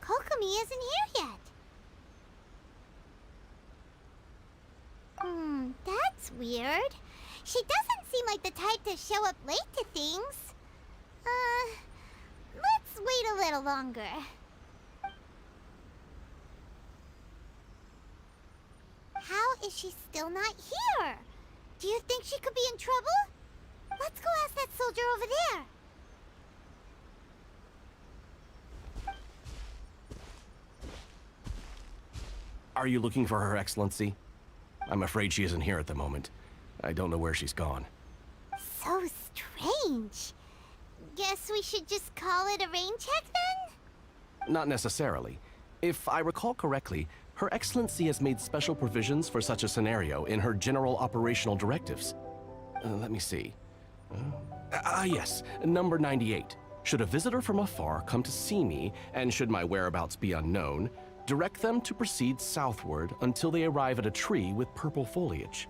Kokomi isn't here yet. That's weird. She doesn't seem like the type to show up late to things. Let's wait a little longer. How is she still not here? Do you think she could be in trouble? Let's go ask that soldier over there. Are you looking for Her Excellency? I'm afraid she isn't here at the moment. I don't know where she's gone. So strange. Guess we should just call it a rain check then? Not necessarily. If I recall correctly, Her Excellency has made special provisions for such a scenario in her general operational directives. Let me see. Yes, number 98. Should a visitor from afar come to see me, and should my whereabouts be unknown, direct them to proceed southward until they arrive at a tree with purple foliage.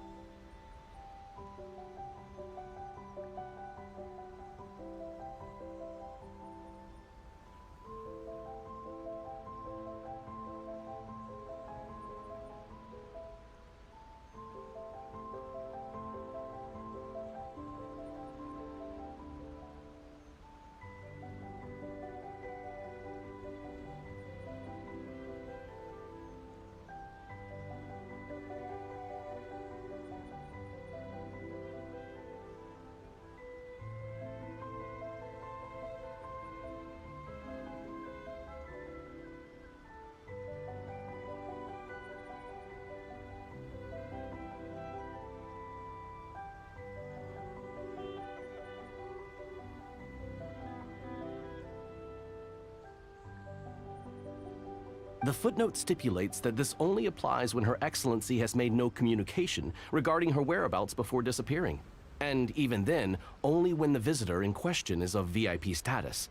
The footnote stipulates that this only applies when Her Excellency has made no communication regarding her whereabouts before disappearing, and even then, only when the visitor in question is of VIP status.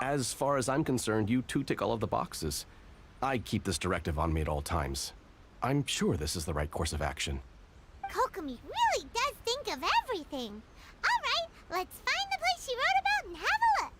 As far as I'm concerned, you two tick all of the boxes. I keep this directive on me at all times. I'm sure this is the right course of action. Kokomi really does think of everything. All right, let's find the place she wrote about and have a look.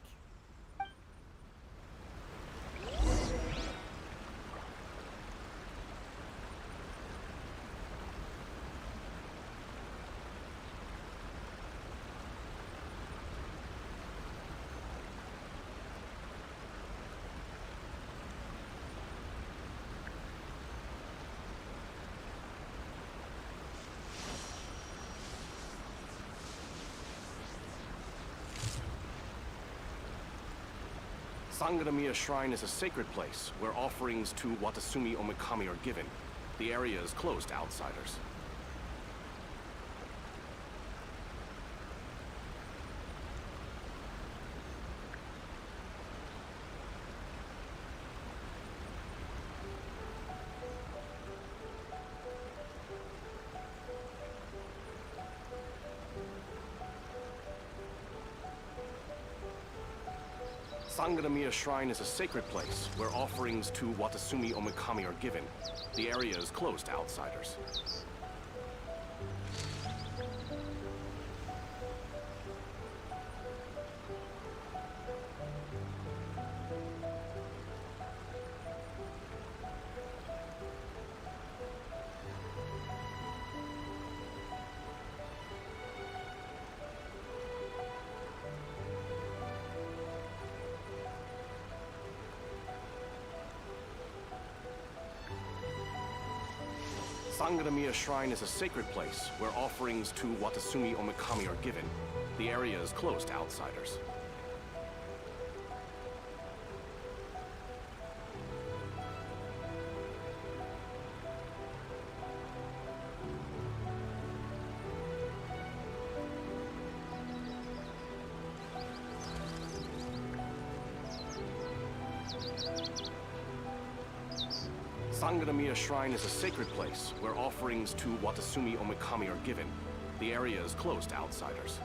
Sangaramiya Shrine is a sacred place where offerings to Watasumi Omikami are given. The area is closed to outsiders. Sangaramiya Shrine is a sacred place where offerings to Watasumi Omikami are given. The area is closed to outsiders. Sangaramiya Shrine is a sacred place where offerings to Watasumi Omikami are given. The area is closed to outsiders. Sangaramiya Shrine is a sacred place where offerings to Watasumi Omikami are given. The area is closed to outsiders.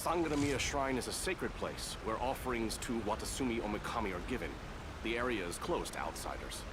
Sangaramiya Shrine is a sacred place where offerings to Watasumi Omikami are given. The area is closed to outsiders.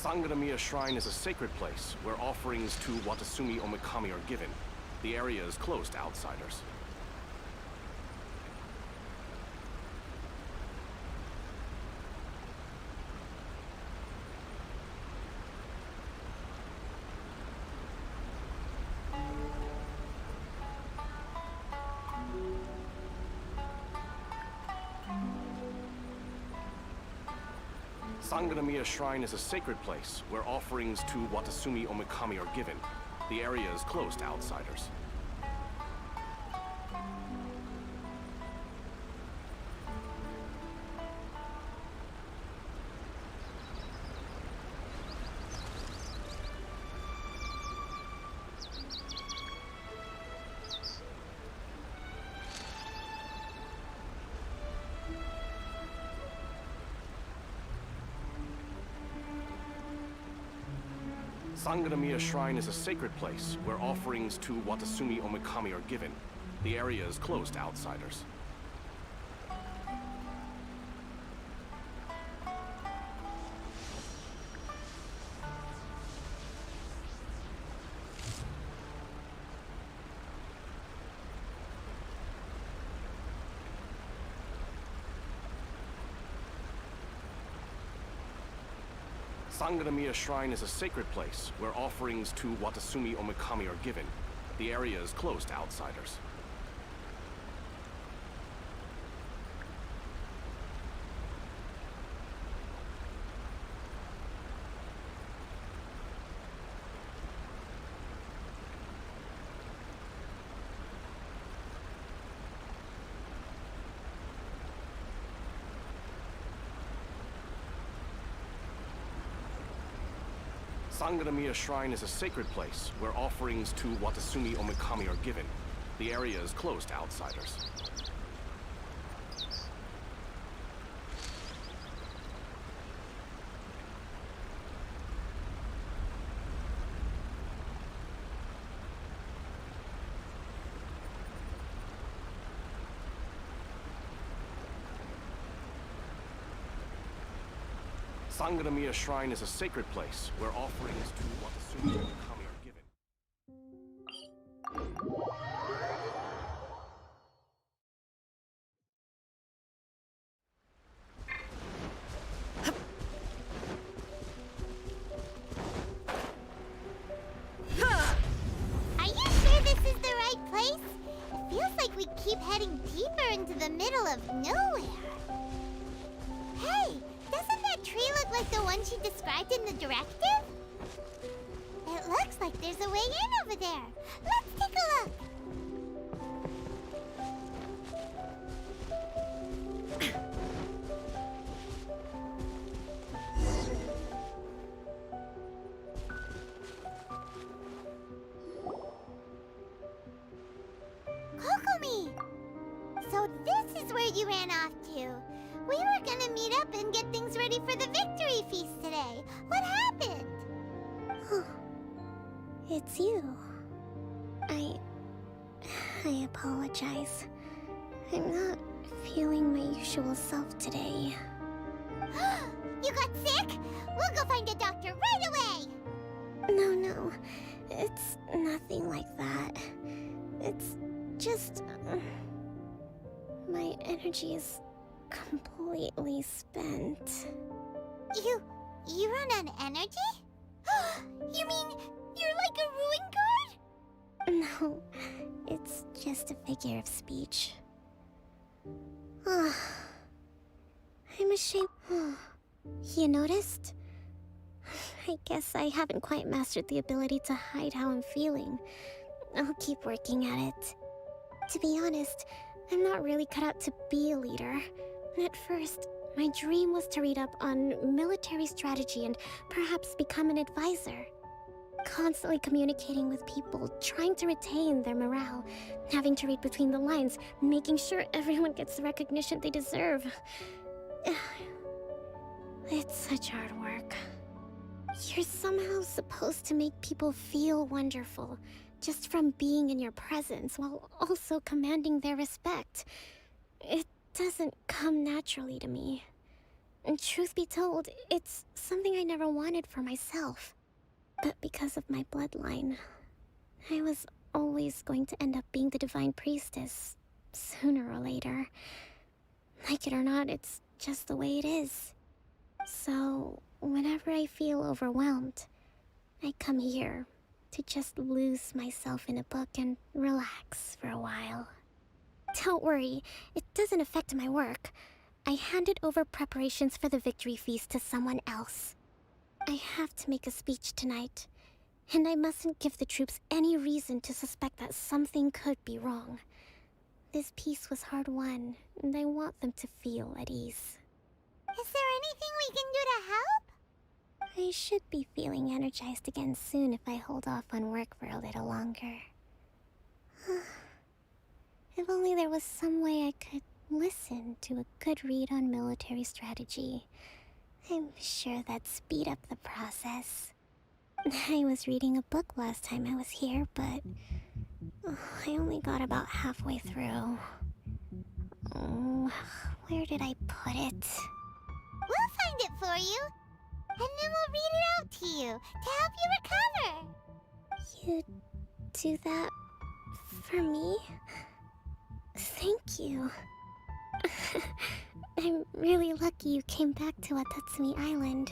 Sangaramiya Shrine is a sacred place where offerings to Watasumi Omikami are given. The area is closed to outsiders. Sangaramiya Shrine is a sacred place where offerings to Watasumi Omikami are given. The area is closed to outsiders. Sangaramiya Shrine is a sacred place where offerings to Watasumi Omikami are given. The area is closed to outsiders. Sanganamiya Shrine is a sacred place where offerings to Watasumi Omikami are given. The area is closed to outsiders. Sanganamiya Shrine is a sacred place where offerings to Watasumi Omikami are given. The area is closed to outsiders. Sanganamiya Shrine is a sacred place where offerings to Watasumi Omikami are given. Are you sure this is the right place? It feels like we keep heading deeper into the middle of nowhere. Hey, doesn't that tree look like the one she described in the directive? It looks like there's a way in over there. Let's take a look. Kokomi! So this is where you ran off to. We were gonna meet up and get things ready for the victory feast today. What happened? It's you. I apologize. I'm not feeling my usual self today. You got sick? We'll go find a doctor right away! No. It's nothing like that. It's just... my energy is completely spent. You run on energy? You mean you're like a ruin guard? No, it's just a figure of speech. I'm ashamed. You noticed? I guess I haven't quite mastered the ability to hide how I'm feeling. I'll keep working at it. To be honest, I'm not really cut out to be a leader. At first, my dream was to read up on military strategy and perhaps become an advisor. Constantly communicating with people, trying to retain their morale, having to read between the lines, making sure everyone gets the recognition they deserve. It's such hard work. You're somehow supposed to make people feel wonderful, just from being in your presence, while also commanding their respect. It doesn't come naturally to me. And truth be told, it's something I never wanted for myself. But because of my bloodline, I was always going to end up being the divine priestess, sooner or later. Like it or not, it's just the way it is. So, whenever I feel overwhelmed, I come here to just lose myself in a book and relax for a while. Don't worry, it doesn't affect my work. I handed over preparations for the victory feast to someone else. I have to make a speech tonight, and I mustn't give the troops any reason to suspect that something could be wrong. This peace was hard-won, and I want them to feel at ease. Is there anything we can do to help? I should be feeling energized again soon if I hold off on work for a little longer. If only there was some way I could listen to a good read on military strategy. I'm sure that'd speed up the process. I was reading a book last time I was here, but I only got about halfway through. Oh, where did I put it? We'll find it for you. And then we'll read it out to you to help you recover. You do that for me? Thank you. I'm really lucky you came back to Watatsumi Island.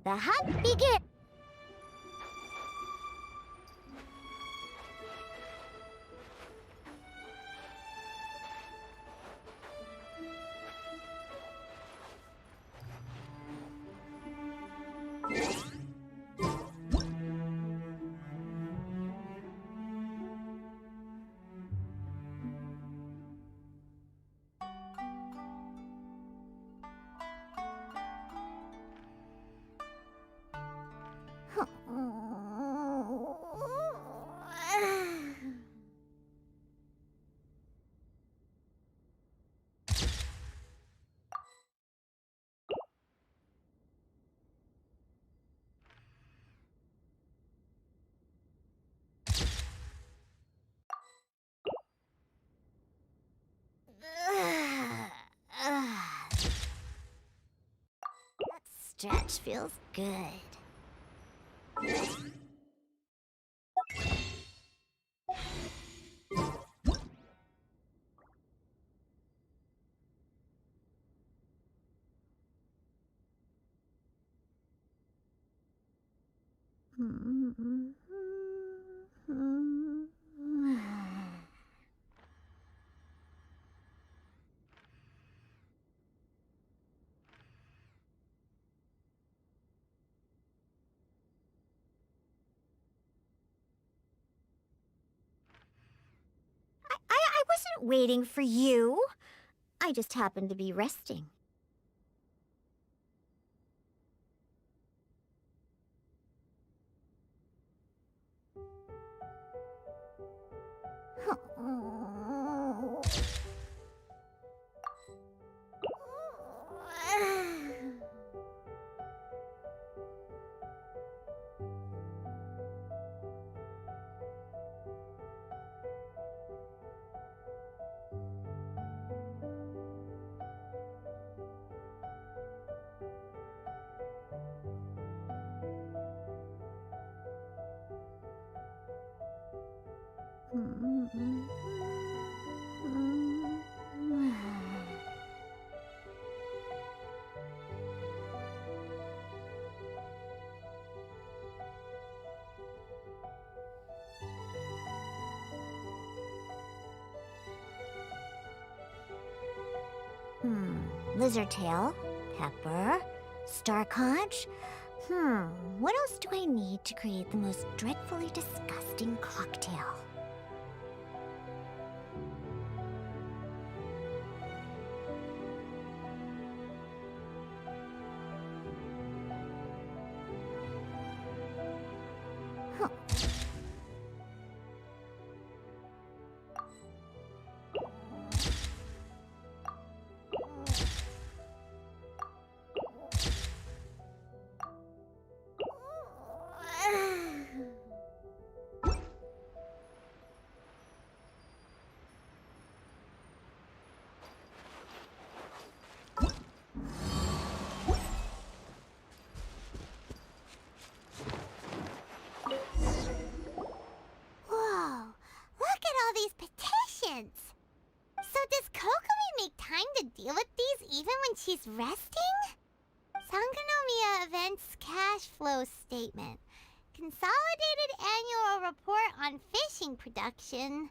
The hunt begins! stretch feels good. I wasn't waiting for you. I just happened to be resting. Lizard tail, pepper, star conch. What else do I need to create the most dreadfully disgusting cocktail? So does Kokomi make time to deal with these even when she's resting? Sangonomiya Events Cash Flow Statement. Consolidated Annual Report on Fishing Production.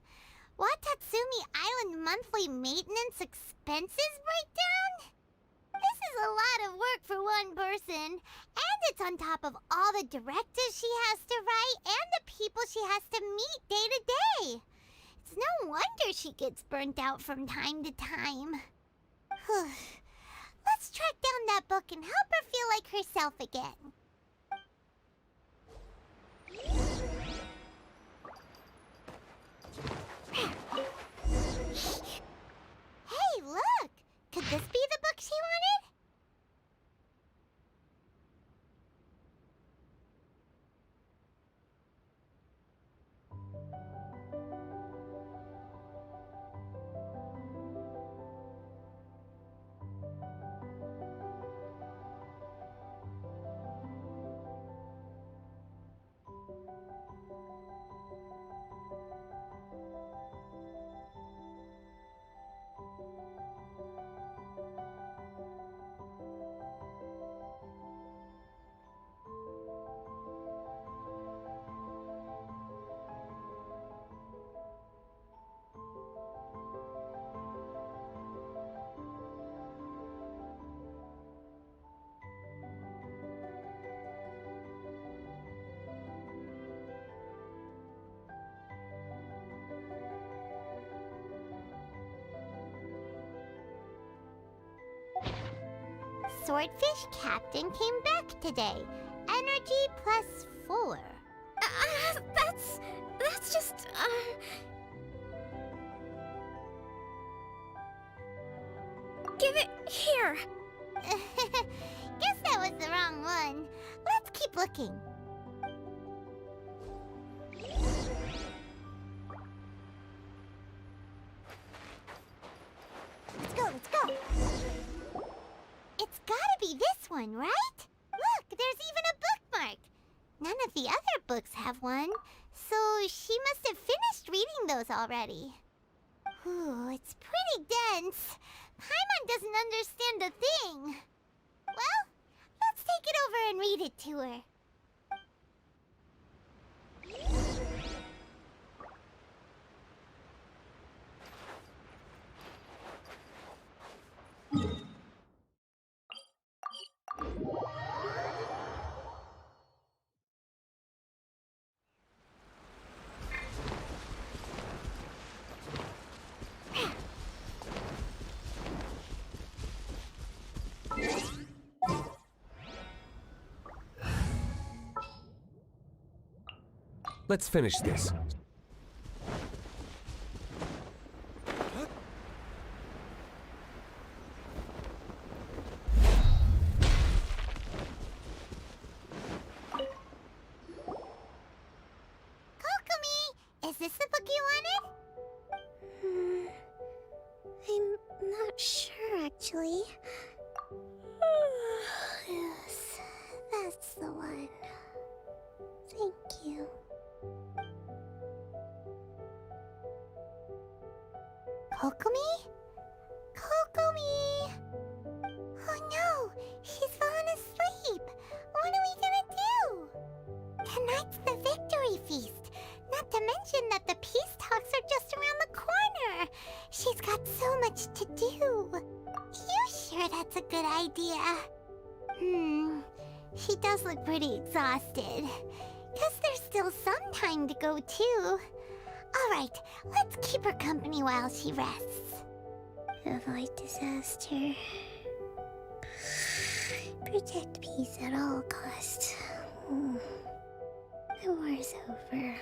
Watatsumi Island Monthly Maintenance Expenses Breakdown? This is a lot of work for one person, and it's on top of all the directives she has to write and the people she has to meet day to day. It's no wonder she gets burnt out from time to time. Let's track down that book and help her feel like herself again. Hey, look! Could this be the book she wanted? Swordfish Captain came back today. Energy +4. That's just, Give it here. Guess that was the wrong one. Let's keep looking. Let's go. It's gotta be this one, right? none of the other books have one, so she must have finished reading those already. Ooh, it's pretty dense. Paimon doesn't understand a thing. Well, let's take it over and read it to her. Let's finish this. Kokomi, is this the book you wanted? I'm not sure, actually. Yes, that's the one. Thank you. Kokomi? Kokomi! Oh no, she's fallen asleep. What are we gonna do? Tonight's the victory feast. Not to mention that the peace talks are just around the corner. She's got so much to do. You sure that's a good idea? She does look pretty exhausted. Guess there's still some time to go too. Alright, let's keep her company while she rests. Avoid disaster. Protect peace at all costs. The war's over.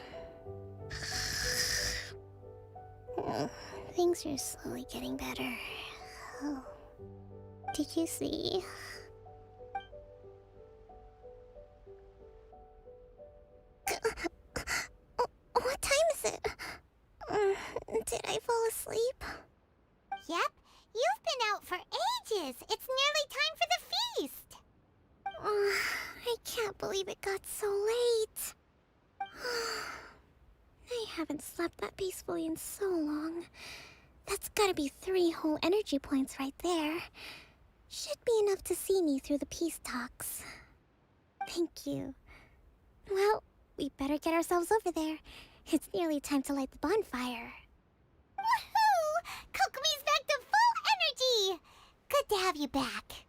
Things are slowly getting better. Oh. Did you see? What time is it? Did I fall asleep? Yep, you've been out for ages. It's nearly time for the feast. I can't believe it got so late. I haven't slept that peacefully in so long. That's gotta be 3 whole energy points right there. Should be enough to see me through the peace talks. Thank you. Well, we better get ourselves over there. It's nearly time to light the bonfire. Woohoo! Kokomi's back to full energy! Good to have you back.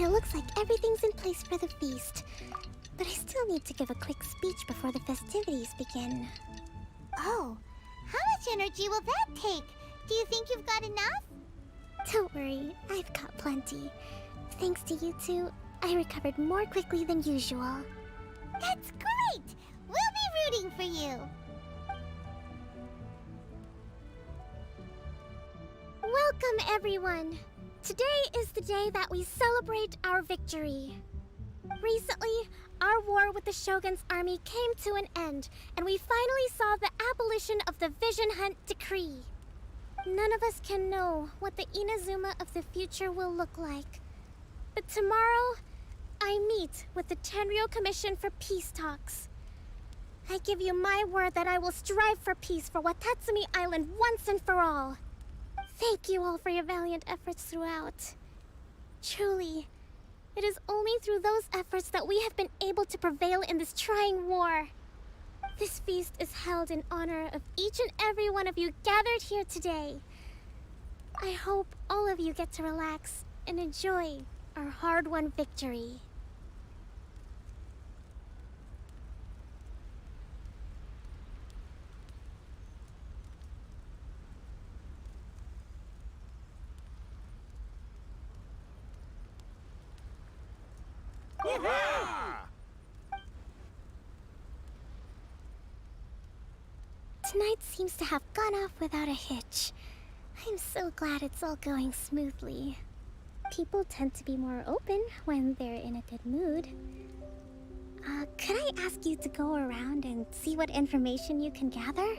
It looks like everything's in place for the feast. But I still need to give a quick speech before the festivities begin. Oh, how much energy will that take? Do you think you've got enough? Don't worry, I've got plenty. Thanks to you two, I recovered more quickly than usual. That's great! We'll be rooting for you! Welcome, everyone! Today is the day that we celebrate our victory. Recently, our war with the Shogun's army came to an end, and we finally saw the abolition of the Vision Hunt Decree. None of us can know what the Inazuma of the future will look like. But tomorrow, I meet with the Tenryou Commission for Peace Talks. I give you my word that I will strive for peace for Watatsumi Island once and for all. Thank you all for your valiant efforts throughout. Truly, it is only through those efforts that we have been able to prevail in this trying war. This feast is held in honor of each and every one of you gathered here today. I hope all of you get to relax and enjoy our hard-won victory. Tonight seems to have gone off without a hitch. I'm so glad it's all going smoothly. People tend to be more open when they're in a good mood. Could I ask you to go around and see what information you can gather?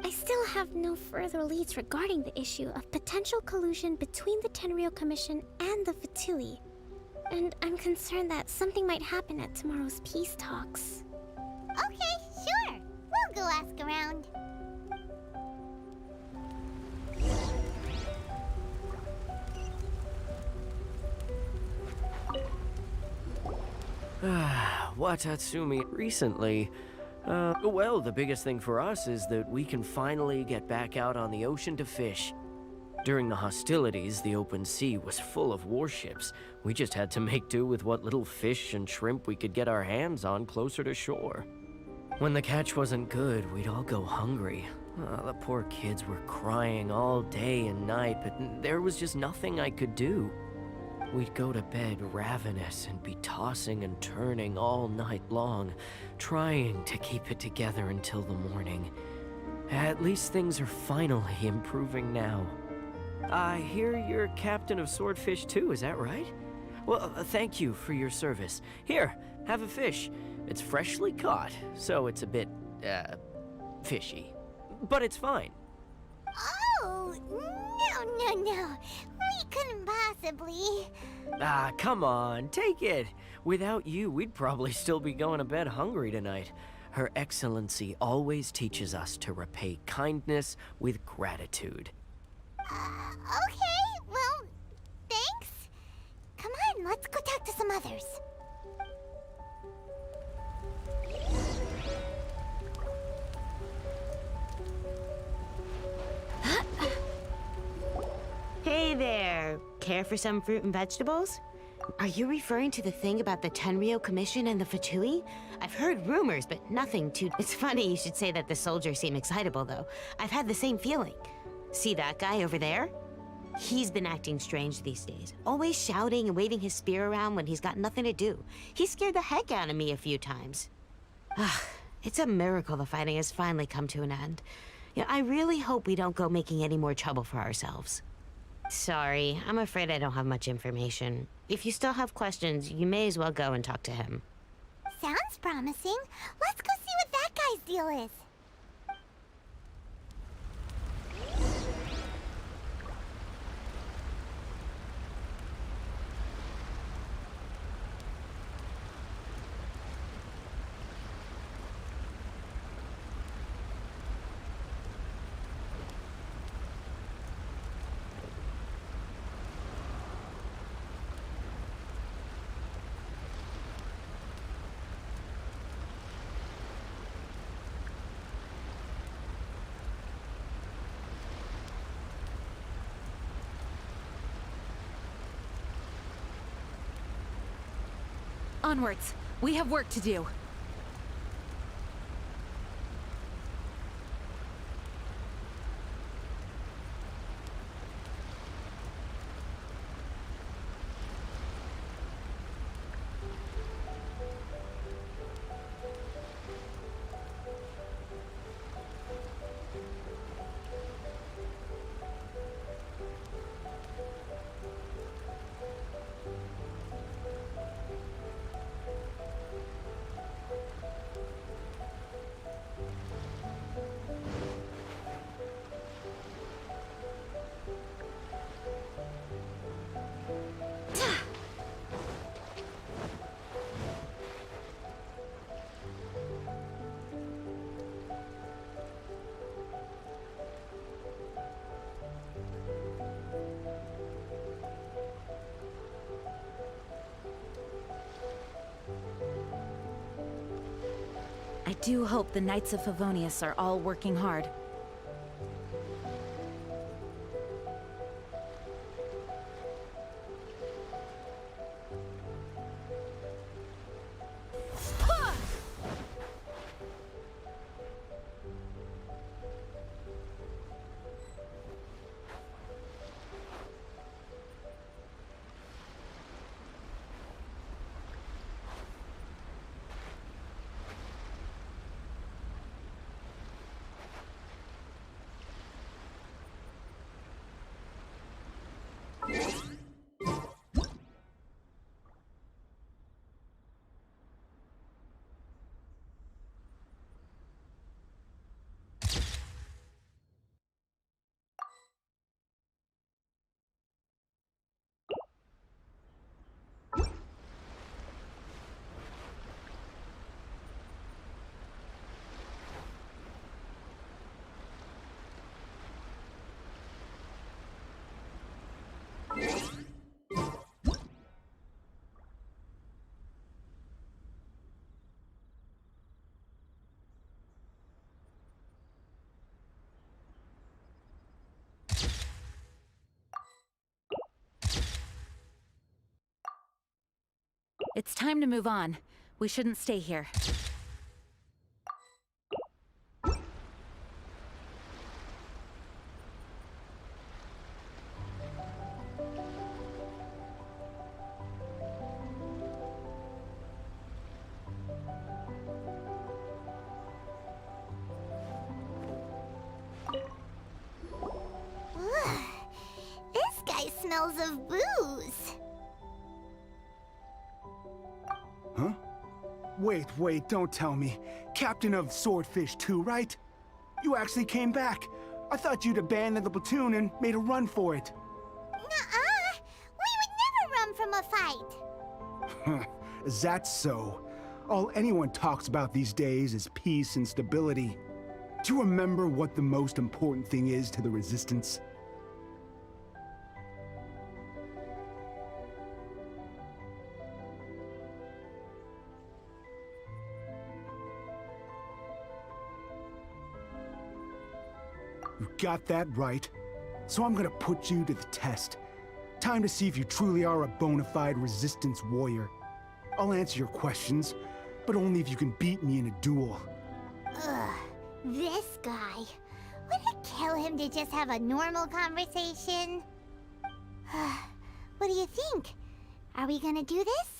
I still have no further leads regarding the issue of potential collusion between the Tenryou Commission and the Fatui. And I'm concerned that something might happen at tomorrow's peace talks. Okay, sure. We'll go ask around. Watatsumi recently. Well, the biggest thing for us is that we can finally get back out on the ocean to fish. During the hostilities, the open sea was full of warships. We just had to make do with what little fish and shrimp we could get our hands on closer to shore. When the catch wasn't good, we'd all go hungry. The poor kids were crying all day and night, but there was just nothing I could do. We'd go to bed ravenous and be tossing and turning all night long, trying to keep it together until the morning. At least things are finally improving now. I hear you're captain of Swordfish too, is that right? Well, thank you for your service. Here, have a fish. It's freshly caught, so it's a bit, fishy. But it's fine. Oh, no. We couldn't possibly. Come on, take it. Without you, we'd probably still be going to bed hungry tonight. Her Excellency always teaches us to repay kindness with gratitude. Okay, well, thanks. Come on, let's go talk to some others. Hey there! Care for some fruit and vegetables? Are you referring to the thing about the Tenryou Commission and the Fatui? I've heard rumors, but nothing too... It's funny you should say that the soldiers seem excitable, though. I've had the same feeling. See that guy over there? He's been acting strange these days. Always shouting and waving his spear around when he's got nothing to do. He scared the heck out of me a few times. It's a miracle the fighting has finally come to an end. Yeah, I really hope we don't go making any more trouble for ourselves. Sorry, I'm afraid I don't have much information. If you still have questions, you may as well go and talk to him. Sounds promising. Let's go see what that guy's deal is. Onwards. We have work to do. I do hope the Knights of Favonius are all working hard. It's time to move on. We shouldn't stay here. Ugh. This guy smells of booze. Huh? Wait, don't tell me. Captain of Swordfish 2, right? You actually came back. I thought you'd abandoned the platoon and made a run for it. Nuh-uh. We would never run from a fight. Is that so? All anyone talks about these days is peace and stability. Do you remember what the most important thing is to the Resistance? You got that right. So I'm gonna put you to the test. Time to see if you truly are a bona fide Resistance warrior. I'll answer your questions, but only if you can beat me in a duel. Ugh. This guy. Would it kill him to just have a normal conversation? What do you think? Are we gonna do this?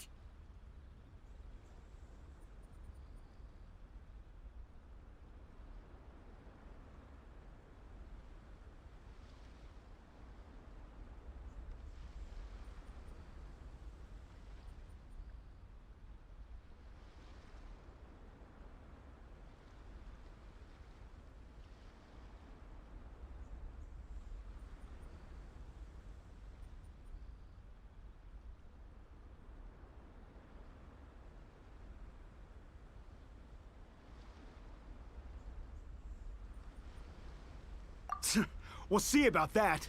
We'll see about that.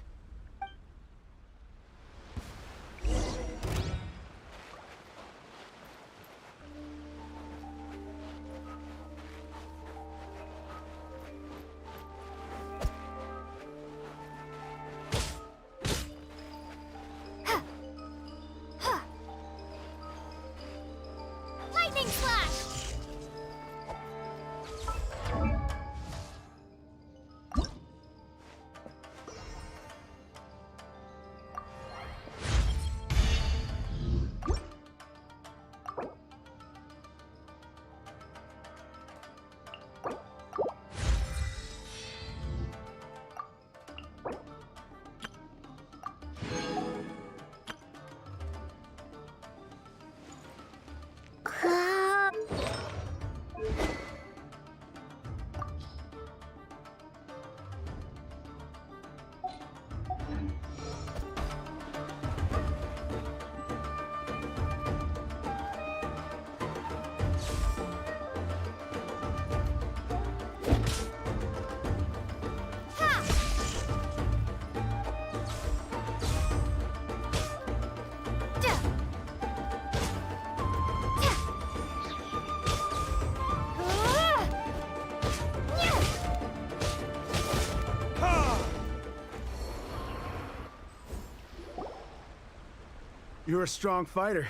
You're a strong fighter.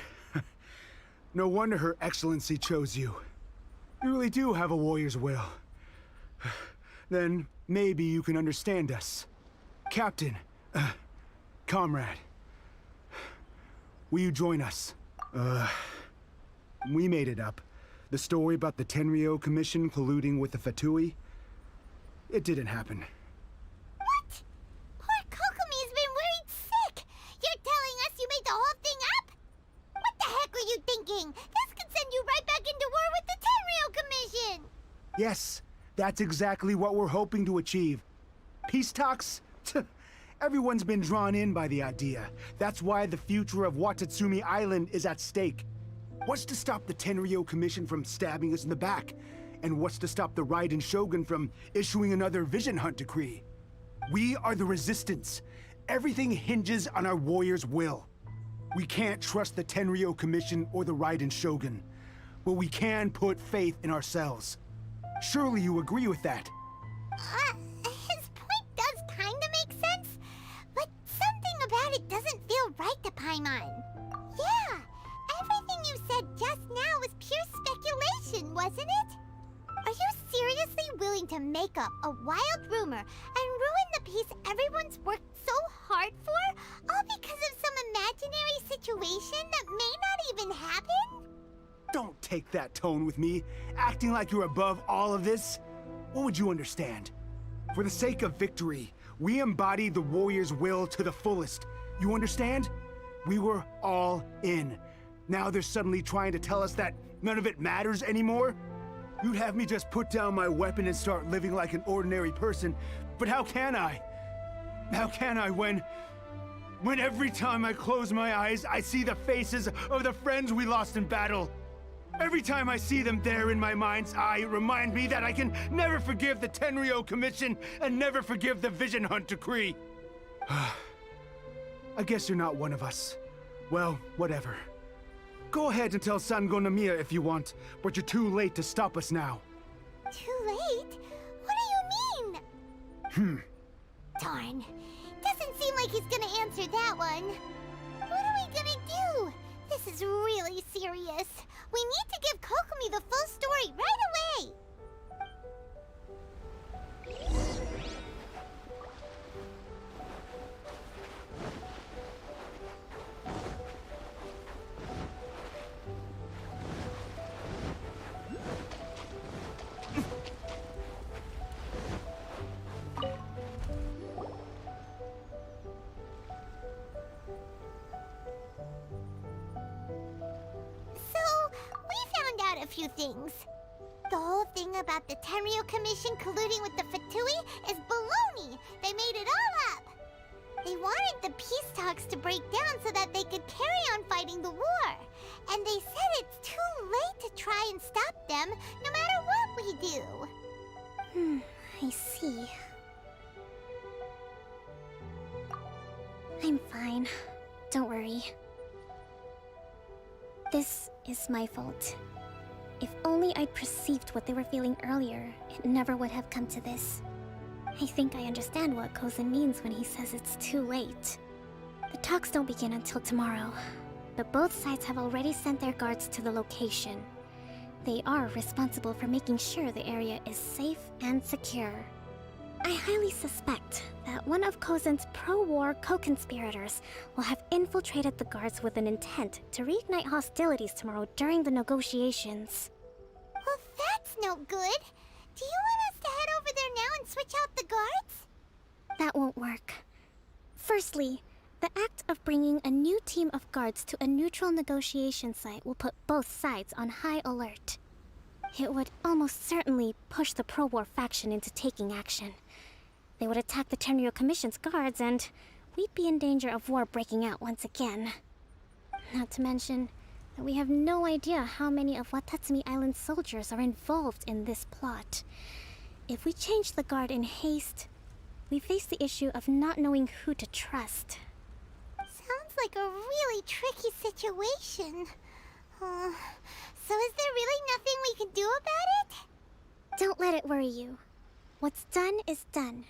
No wonder Her Excellency chose you. You really do have a warrior's will. Then maybe you can understand us. Captain, comrade, will you join us? We made it up. The story about the Tenryo Commission colluding with the Fatui, it didn't happen. What? Poor Kokomi's been worried sick. You're telling us you made the whole thing up? What the heck were you thinking? This could send you right back into war with the Tenryo Commission. Yes, that's exactly what we're hoping to achieve. Peace talks? Everyone's been drawn in by the idea. That's why the future of Watatsumi Island is at stake. What's to stop the Tenryo Commission from stabbing us in the back? And what's to stop the Raiden Shogun from issuing another Vision Hunt decree? We are the Resistance. Everything hinges on our warrior's will. We can't trust the Tenryo Commission or the Raiden Shogun, but we can put faith in ourselves. Surely you agree with that? His point does kinda make sense, but something about it doesn't feel right to Paimon. Yeah, everything you said just now was pure speculation, wasn't it? Are you seriously willing to make up a wild rumor and ruin the peace everyone's worked so hard for, all because of some imaginary situation that may not even happen? Don't take that tone with me, acting like you're above all of this. What would you understand? For the sake of victory, we embody the warrior's will to the fullest. You understand? We were all in. Now they're suddenly trying to tell us that none of it matters anymore? You'd have me just put down my weapon and start living like an ordinary person, but how can I? How can I when every time I close my eyes, I see the faces of the friends we lost in battle? Every time I see them there in my mind's eye, it reminds me that I can never forgive the Tenryo Commission and never forgive the Vision Hunt decree. I guess you're not one of us. Well, whatever. Go ahead and tell Sango Namiya if you want, but you're too late to stop us now. Too late? What do you mean? Darn. Doesn't seem like he's gonna answer that one. What are we gonna do? This is really serious. We need to give Kokomi the full story right away. A few things. The whole thing about the Tenryo Commission colluding with the Fatui is baloney. They made it all up. They wanted the peace talks to break down so that they could carry on fighting the war. And they said it's too late to try and stop them, no matter what we do. I see. I'm fine. Don't worry. This is my fault. If only I'd perceived what they were feeling earlier, it never would have come to this. I think I understand what Kozan means when he says it's too late. The talks don't begin until tomorrow, but both sides have already sent their guards to the location. They are responsible for making sure the area is safe and secure. I highly suspect that one of Kozan's pro-war co-conspirators will have infiltrated the guards with an intent to reignite hostilities tomorrow during the negotiations. Well, that's no good. Do you want us to head over there now and switch out the guards? That won't work. Firstly, the act of bringing a new team of guards to a neutral negotiation site will put both sides on high alert. It would almost certainly push the pro-war faction into taking action. They would attack the Tenryo Commission's guards, and we'd be in danger of war breaking out once again. Not to mention that we have no idea how many of Watatsumi Island's soldiers are involved in this plot. If we change the guard in haste, we face the issue of not knowing who to trust. Sounds like a really tricky situation. So is there really nothing we can do about it? Don't let it worry you. What's done is done.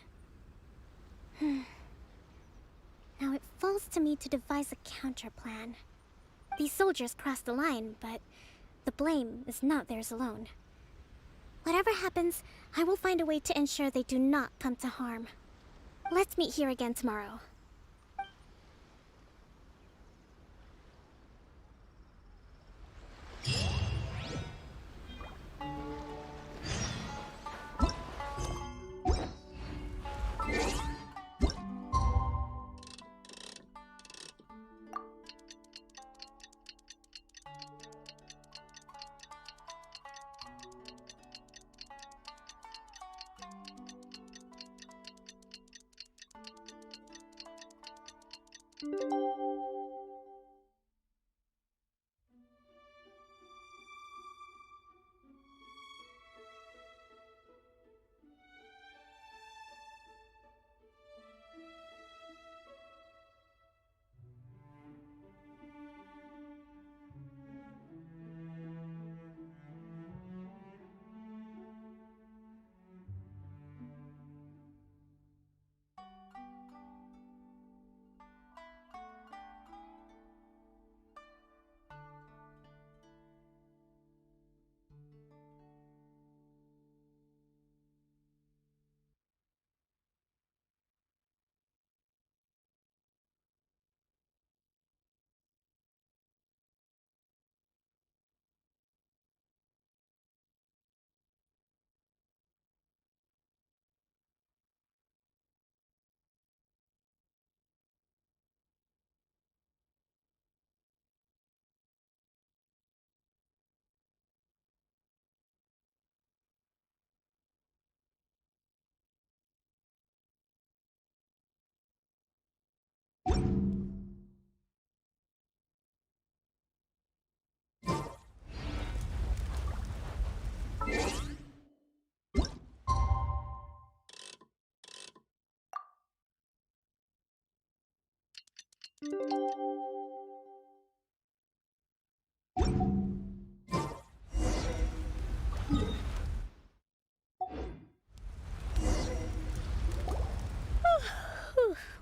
Now it falls to me to devise a counter plan. These soldiers crossed the line, but the blame is not theirs alone. Whatever happens, I will find a way to ensure they do not come to harm. Let's meet here again tomorrow.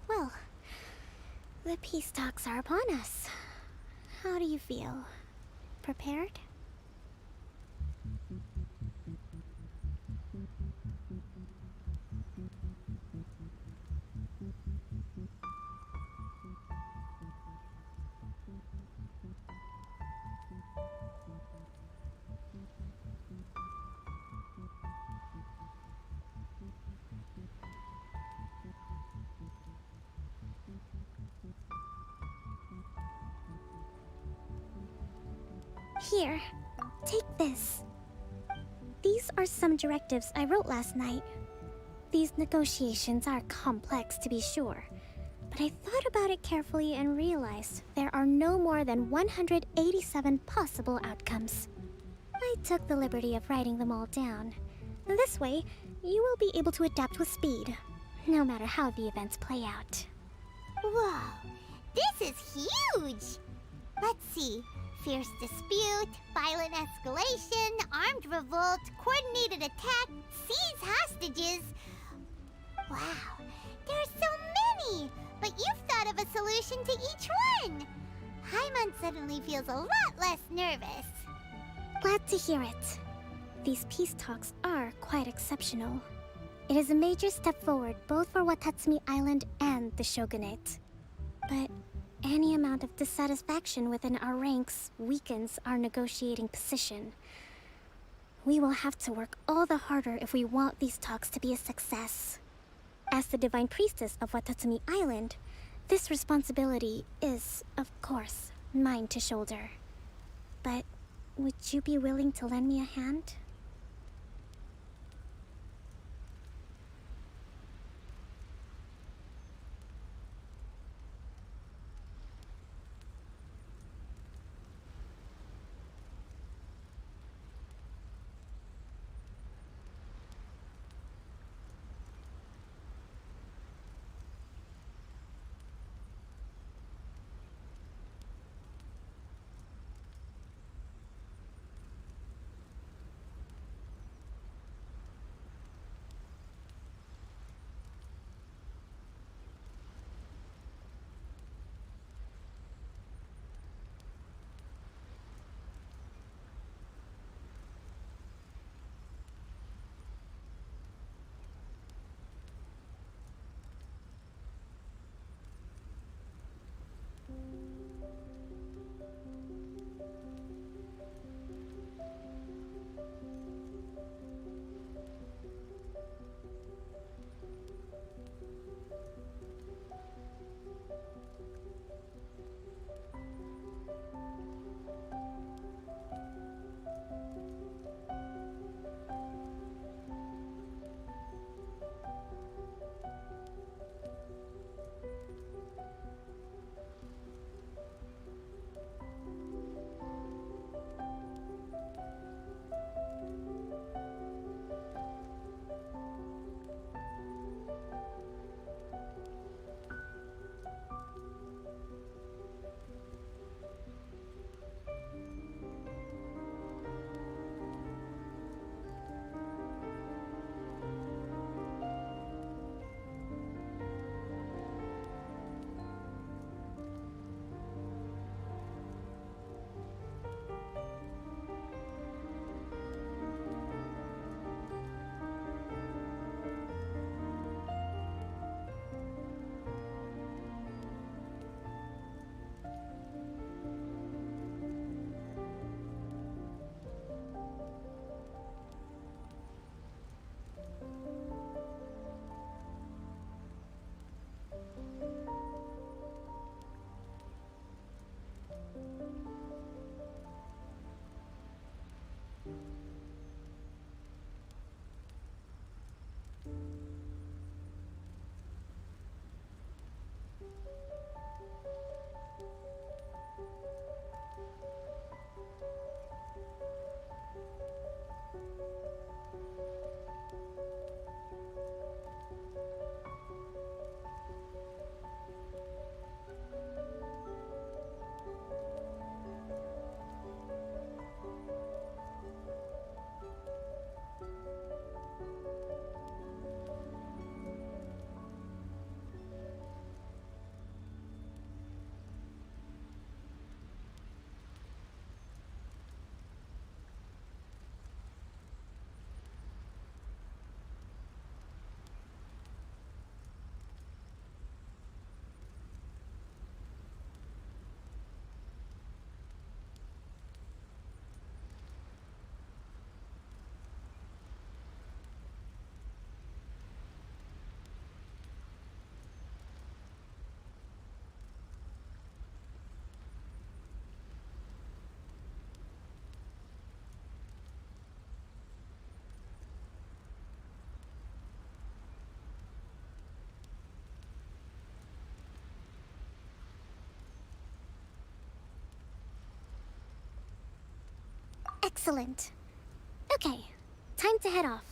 Well, the peace talks are upon us. How do you feel? Prepared? Here, take this. These are some directives I wrote last night. These negotiations are complex, to be sure, but I thought about it carefully and realized there are no more than 187 possible outcomes. I took the liberty of writing them all down. This way, you will be able to adapt with speed, no matter how the events play out. Whoa, this is huge! Let's see. Fierce dispute, violent escalation, armed revolt, coordinated attack, seize hostages. Wow, there are so many! But you've thought of a solution to each one! Paimon suddenly feels a lot less nervous. Glad to hear it. These peace talks are quite exceptional. It is a major step forward both for Watatsumi Island and the Shogunate. But any amount of dissatisfaction within our ranks weakens our negotiating position. We will have to work all the harder if we want these talks to be a success. As the Divine Priestess of Watatsumi Island, this responsibility is, of course, mine to shoulder. But would you be willing to lend me a hand? Excellent. Okay, time to head off.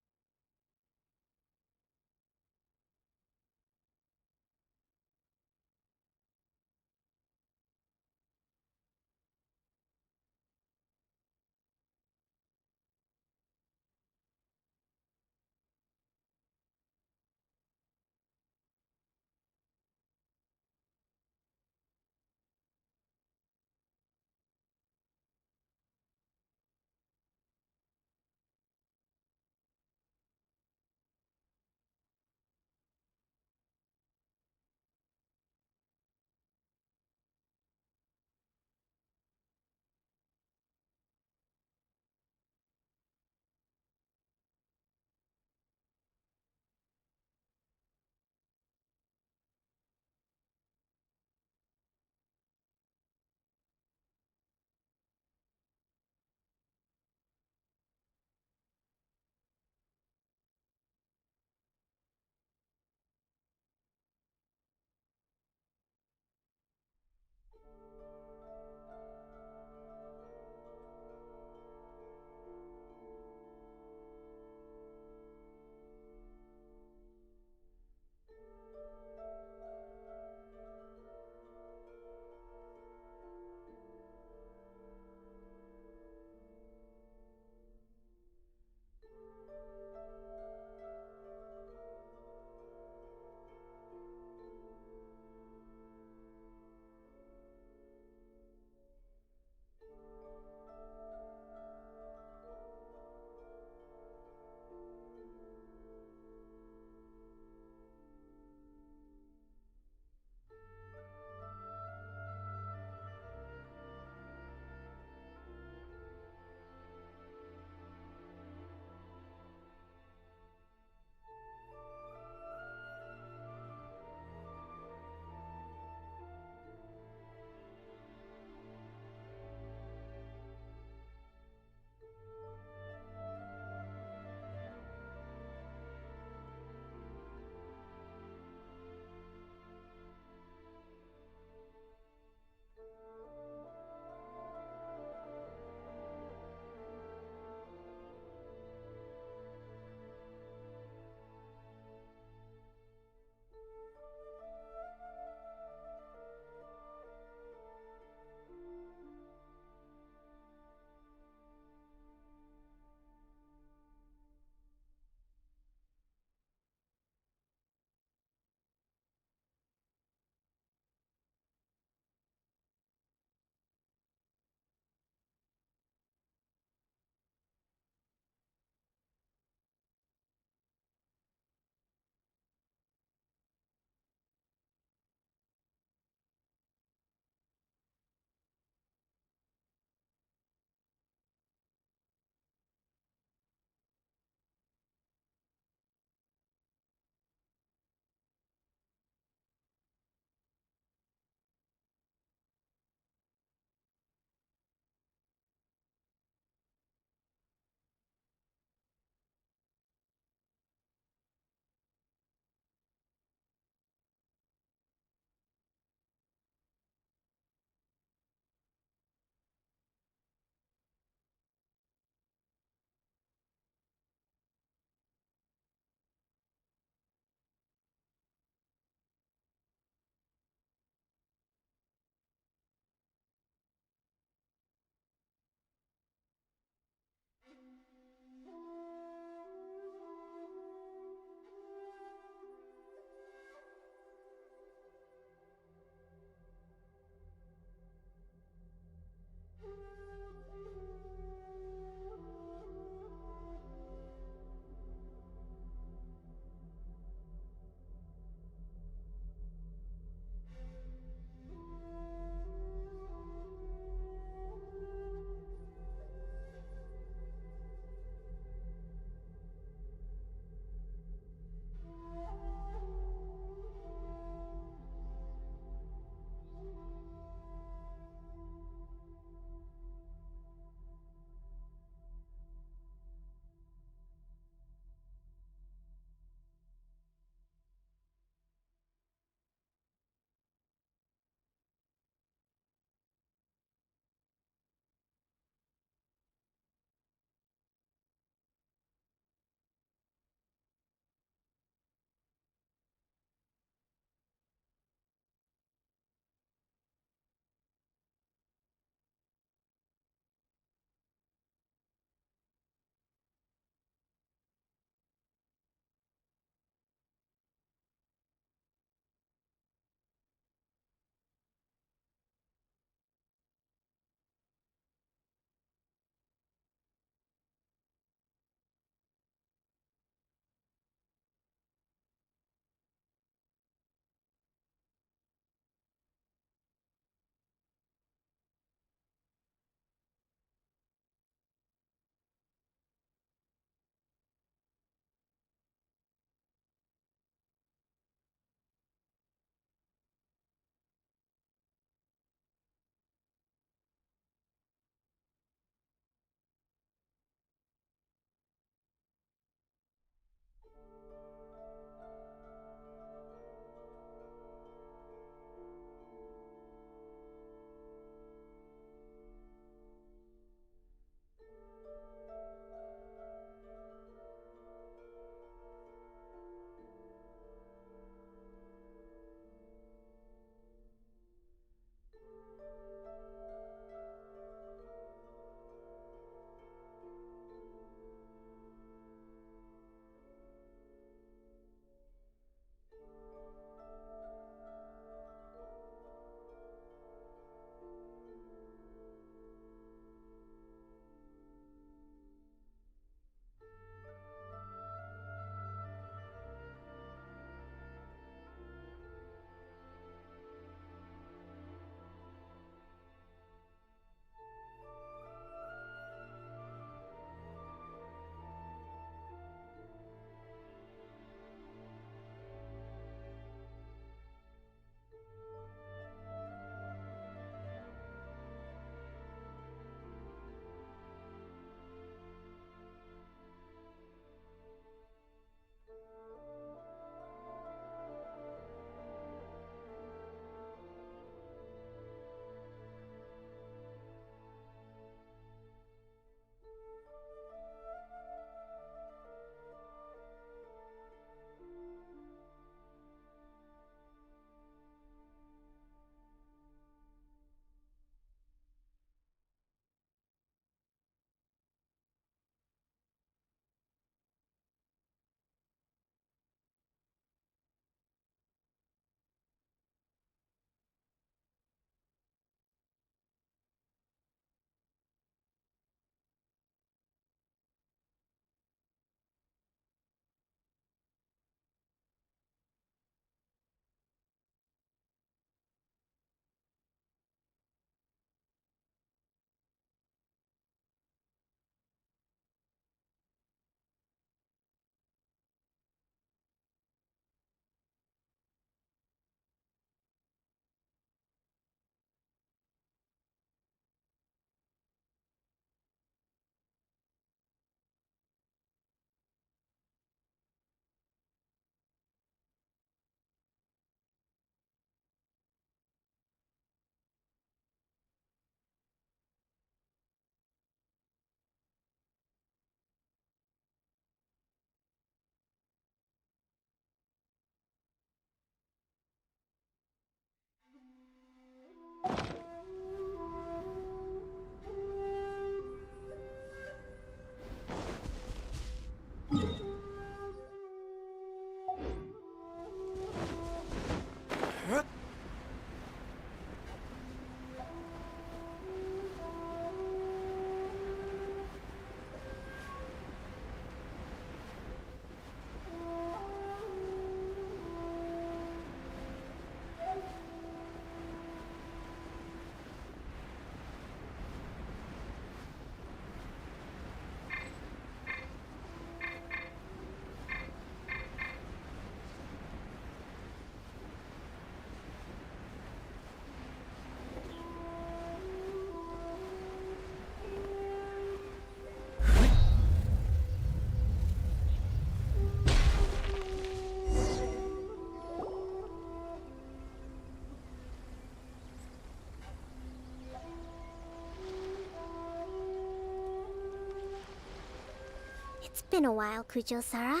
It's been a while, Kujo-Sara.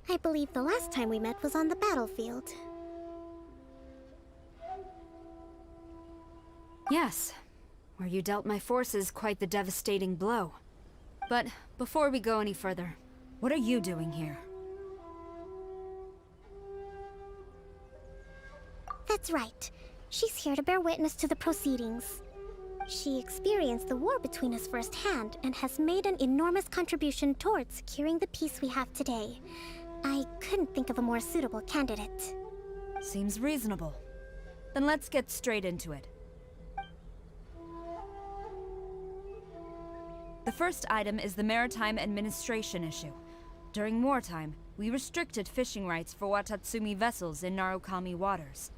I believe the last time we met was on the battlefield. Yes, where you dealt my forces quite the devastating blow. But before we go any further, what are you doing here? That's right. She's here to bear witness to the proceedings. She experienced the war between us firsthand and has made an enormous contribution towards securing the peace we have today. I couldn't think of a more suitable candidate. Seems reasonable. Then let's get straight into it. The first item is the maritime administration issue. During wartime, we restricted fishing rights for Watatsumi vessels in Narukami waters.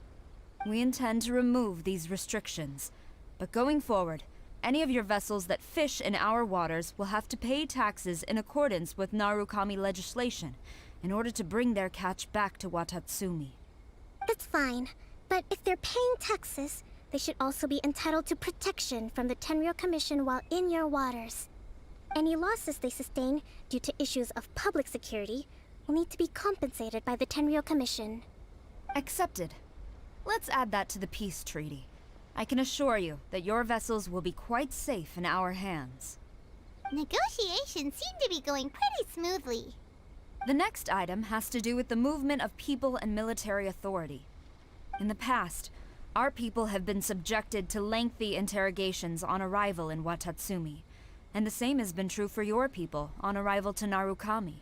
We intend to remove these restrictions, but going forward, any of your vessels that fish in our waters will have to pay taxes in accordance with Narukami legislation in order to bring their catch back to Watatsumi. That's fine, but if they're paying taxes, they should also be entitled to protection from the Tenryou Commission while in your waters. Any losses they sustain due to issues of public security will need to be compensated by the Tenryou Commission. Accepted. Let's add that to the peace treaty. I can assure you that your vessels will be quite safe in our hands. Negotiations seem to be going pretty smoothly. The next item has to do with the movement of people and military authority. In the past, our people have been subjected to lengthy interrogations on arrival in Watatsumi, and the same has been true for your people on arrival to Narukami.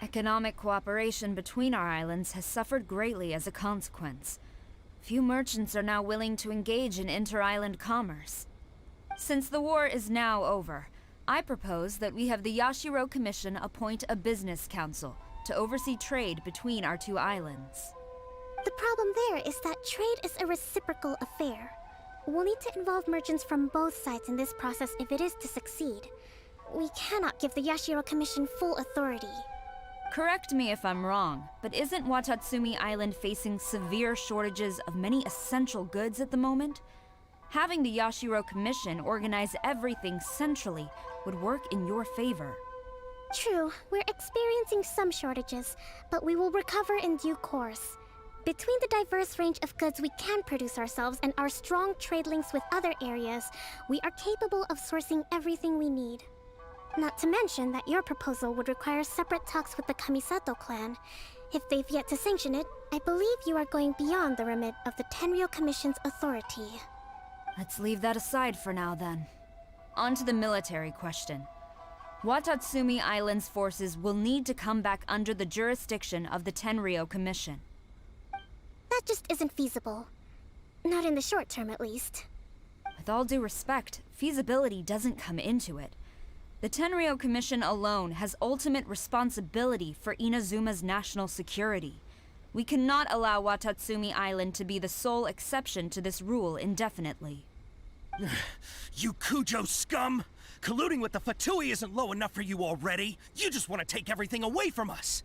Economic cooperation between our islands has suffered greatly as a consequence. Few merchants are now willing to engage in inter-island commerce. Since the war is now over, I propose that we have the Yashiro Commission appoint a business council to oversee trade between our two islands. The problem there is that trade is a reciprocal affair. We'll need to involve merchants from both sides in this process if it is to succeed. We cannot give the Yashiro Commission full authority. Correct me if I'm wrong, but isn't Watatsumi Island facing severe shortages of many essential goods at the moment? Having the Yashiro Commission organize everything centrally would work in your favor. True, we're experiencing some shortages, but we will recover in due course. Between the diverse range of goods we can produce ourselves and our strong trade links with other areas, we are capable of sourcing everything we need. Not to mention that your proposal would require separate talks with the Kamisato clan. If they've yet to sanction it, I believe you are going beyond the remit of the Tenryou Commission's authority. Let's leave that aside for now, then. On to the military question. Watatsumi Island's forces will need to come back under the jurisdiction of the Tenryou Commission. That just isn't feasible. Not in the short term, at least. With all due respect, feasibility doesn't come into it. The Tenryou Commission alone has ultimate responsibility for Inazuma's national security. We cannot allow Watatsumi Island to be the sole exception to this rule indefinitely. You Kujo scum! Colluding with the Fatui isn't low enough for you already. You just want to take everything away from us.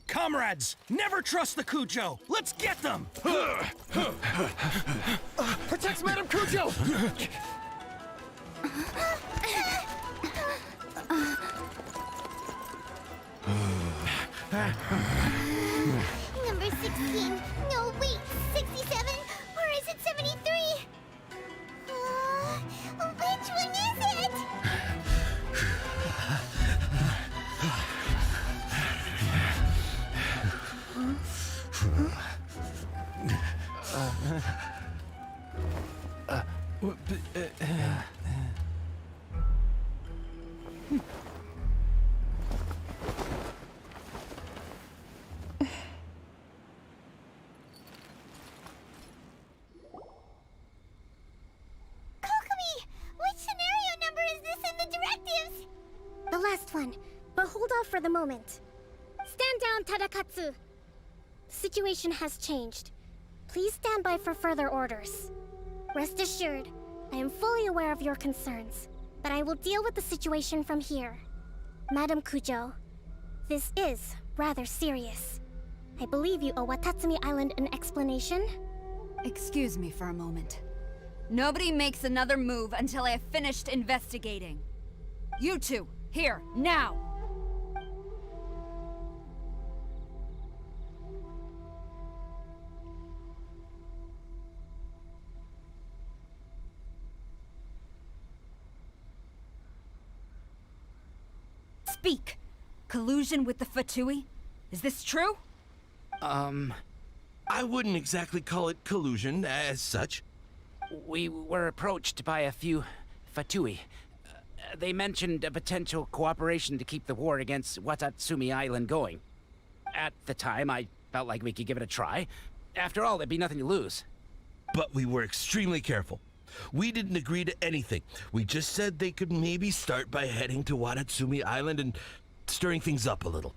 Comrades, never trust the Kujo. Let's get them! Protect Madame Kujo! Number 16. No, wait. 67? Or is it 73? Which one is it? Kokomi! Which scenario number is this in the directives? The last one, but hold off for the moment. Stand down, Tadakatsu! The situation has changed. Please stand by for further orders. Rest assured, I am fully aware of your concerns, but I will deal with the situation from here. Madam Kujo, this is rather serious. I believe you owe Watatsumi Island an explanation. Excuse me for a moment. Nobody makes another move until I have finished investigating. You two, here, now! Speak! Collusion with the Fatui? Is this true? I wouldn't exactly call it collusion as such. We were approached by a few Fatui. They mentioned a potential cooperation to keep the war against Watatsumi Island going. At the time, I felt like we could give it a try. After all, there'd be nothing to lose. But we were extremely careful. We didn't agree to anything. We just said they could maybe start by heading to Watatsumi Island and stirring things up a little.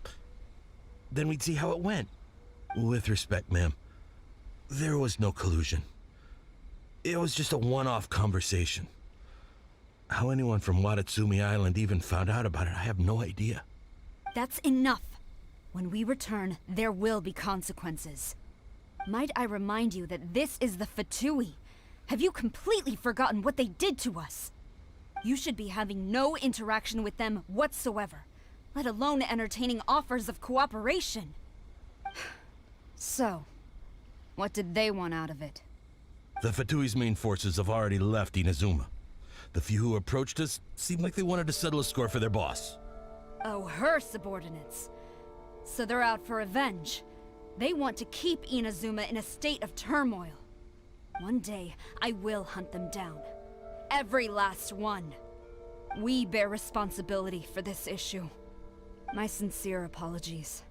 Then we'd see how it went. With respect, ma'am, there was no collusion. It was just a one-off conversation. How anyone from Watatsumi Island even found out about it, I have no idea. That's enough. When we return, there will be consequences. Might I remind you that this is the Fatui? Have you completely forgotten what they did to us? You should be having no interaction with them whatsoever, let alone entertaining offers of cooperation. So, what did they want out of it? The Fatui's main forces have already left Inazuma. The few who approached us seemed like they wanted to settle a score for their boss. Oh, her subordinates. So they're out for revenge. They want to keep Inazuma in a state of turmoil. One day, I will hunt them down. Every last one. We bear responsibility for this issue. My sincere apologies.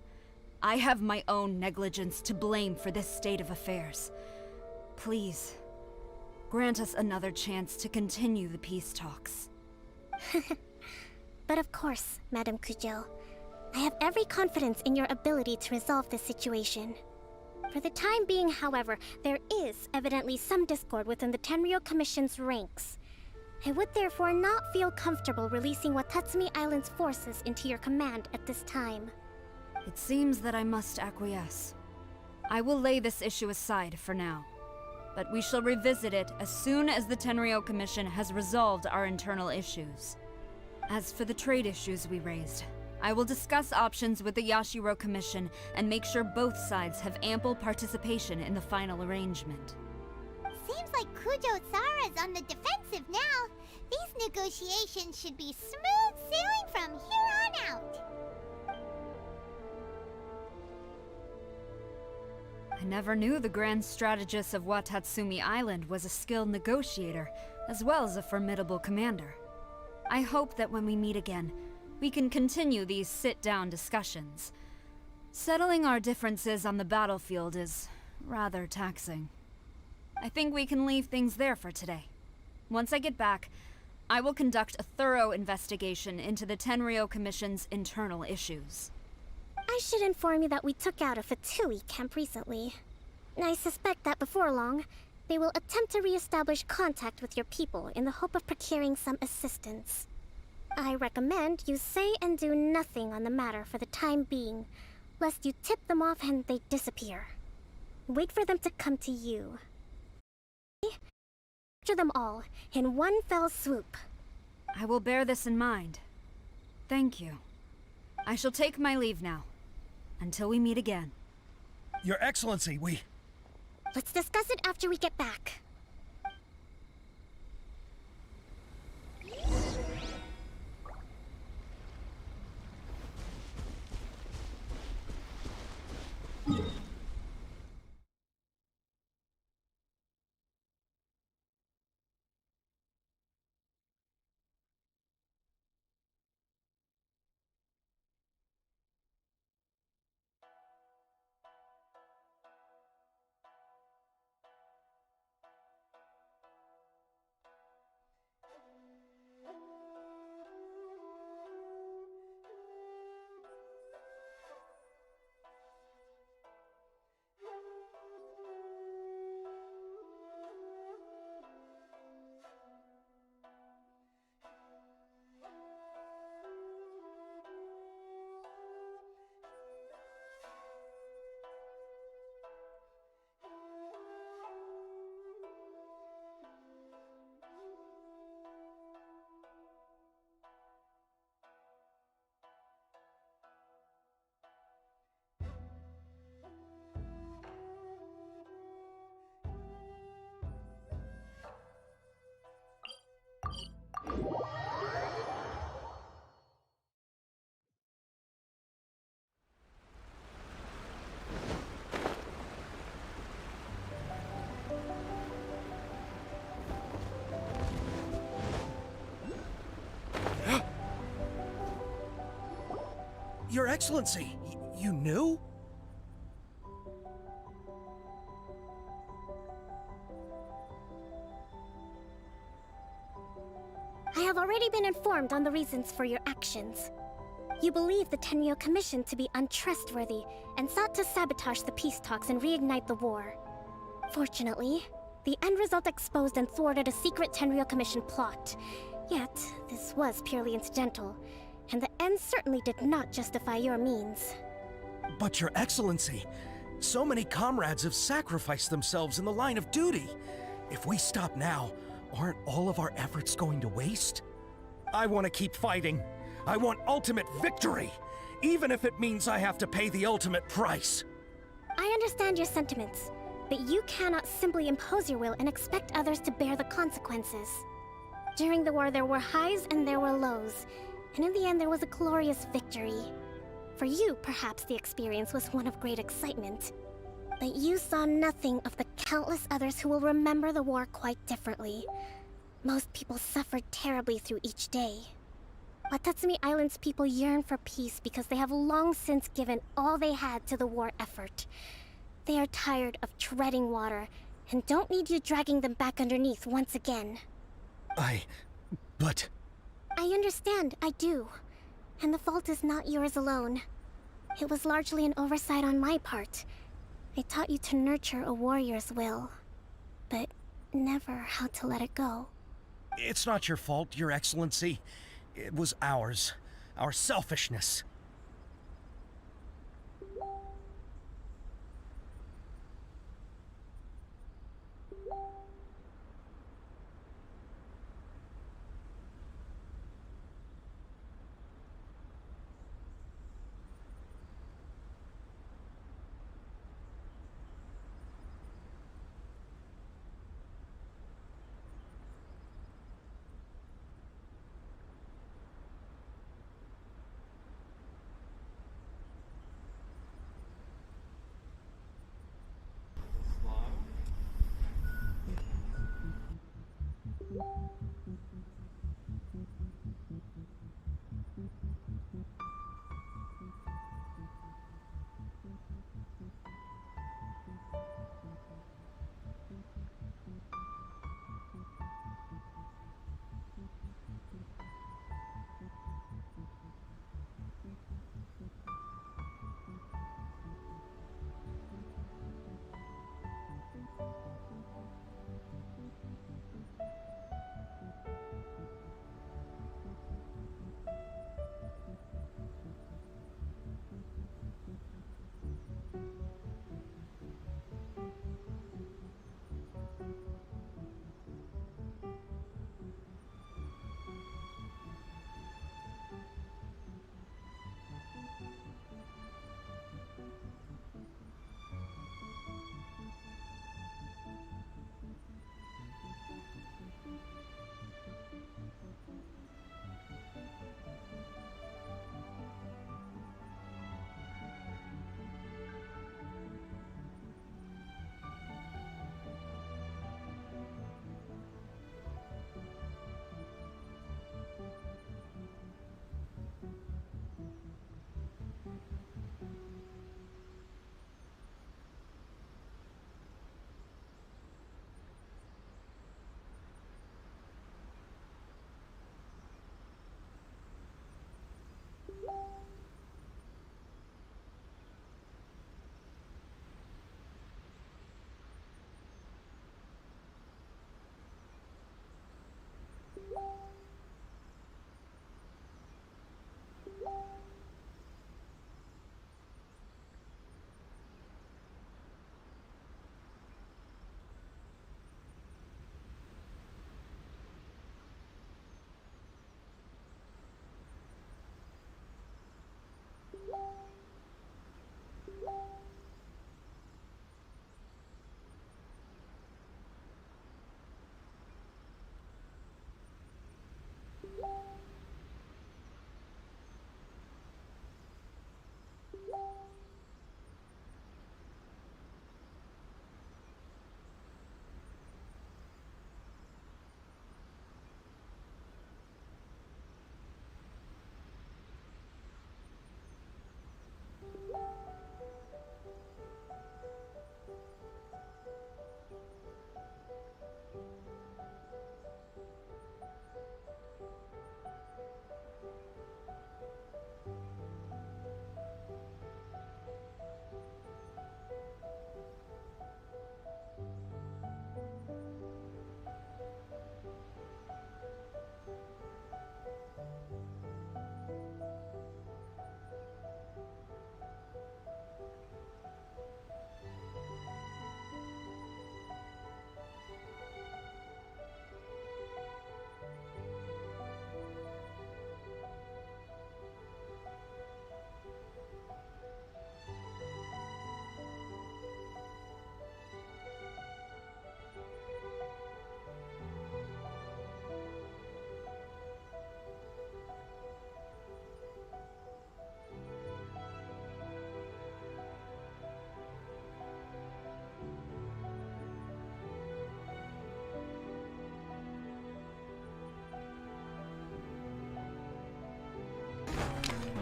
I have my own negligence to blame for this state of affairs. Please, grant us another chance to continue the peace talks. But of course, Madame Kujo. I have every confidence in your ability to resolve this situation. For the time being, however, there is evidently some discord within the Tenryou Commission's ranks. I would therefore not feel comfortable releasing Watatsumi Island's forces into your command at this time. It seems that I must acquiesce. I will lay this issue aside for now, but we shall revisit it as soon as the Tenryou Commission has resolved our internal issues. As for the trade issues we raised, I will discuss options with the Yashiro Commission and make sure both sides have ample participation in the final arrangement. Seems like Kujo-sara's on the defensive now. These negotiations should be smooth sailing from here on out. I never knew the Grand Strategist of Watatsumi Island was a skilled negotiator, as well as a formidable commander. I hope that when we meet again, we can continue these sit-down discussions. Settling our differences on the battlefield is rather taxing. I think we can leave things there for today. Once I get back, I will conduct a thorough investigation into the Tenryou Commission's internal issues. I should inform you that we took out a Fatui camp recently. I suspect that before long, they will attempt to re-establish contact with your people in the hope of procuring some assistance. I recommend you say and do nothing on the matter for the time being, lest you tip them off and they disappear. Wait for them to come to you. Capture them all in one fell swoop. I will bear this in mind. Thank you. I shall take my leave now. Until we meet again. Your Excellency, we... Let's discuss it after we get back. Your Excellency, you knew? I have already been informed on the reasons for your actions. You believe the Tenryo Commission to be untrustworthy and sought to sabotage the peace talks and reignite the war. Fortunately, the end result exposed and thwarted a secret Tenryo Commission plot. Yet, this was purely incidental, and the end certainly did not justify your means. But Your Excellency, so many comrades have sacrificed themselves in the line of duty. If we stop now, aren't all of our efforts going to waste? I want to keep fighting. I want ultimate victory, even if it means I have to pay the ultimate price. I understand your sentiments, but you cannot simply impose your will and expect others to bear the consequences. During the war, there were highs and there were lows, and in the end, there was a glorious victory. For you, perhaps the experience was one of great excitement. But you saw nothing of the countless others who will remember the war quite differently. Most people suffered terribly through each day. Watatsumi Island's people yearn for peace because they have long since given all they had to the war effort. They are tired of treading water and don't need you dragging them back underneath once again. But... I understand, I do. And the fault is not yours alone. It was largely an oversight on my part. I taught you to nurture a warrior's will, but never how to let it go. It's not your fault, Your Excellency. It was ours. Our selfishness.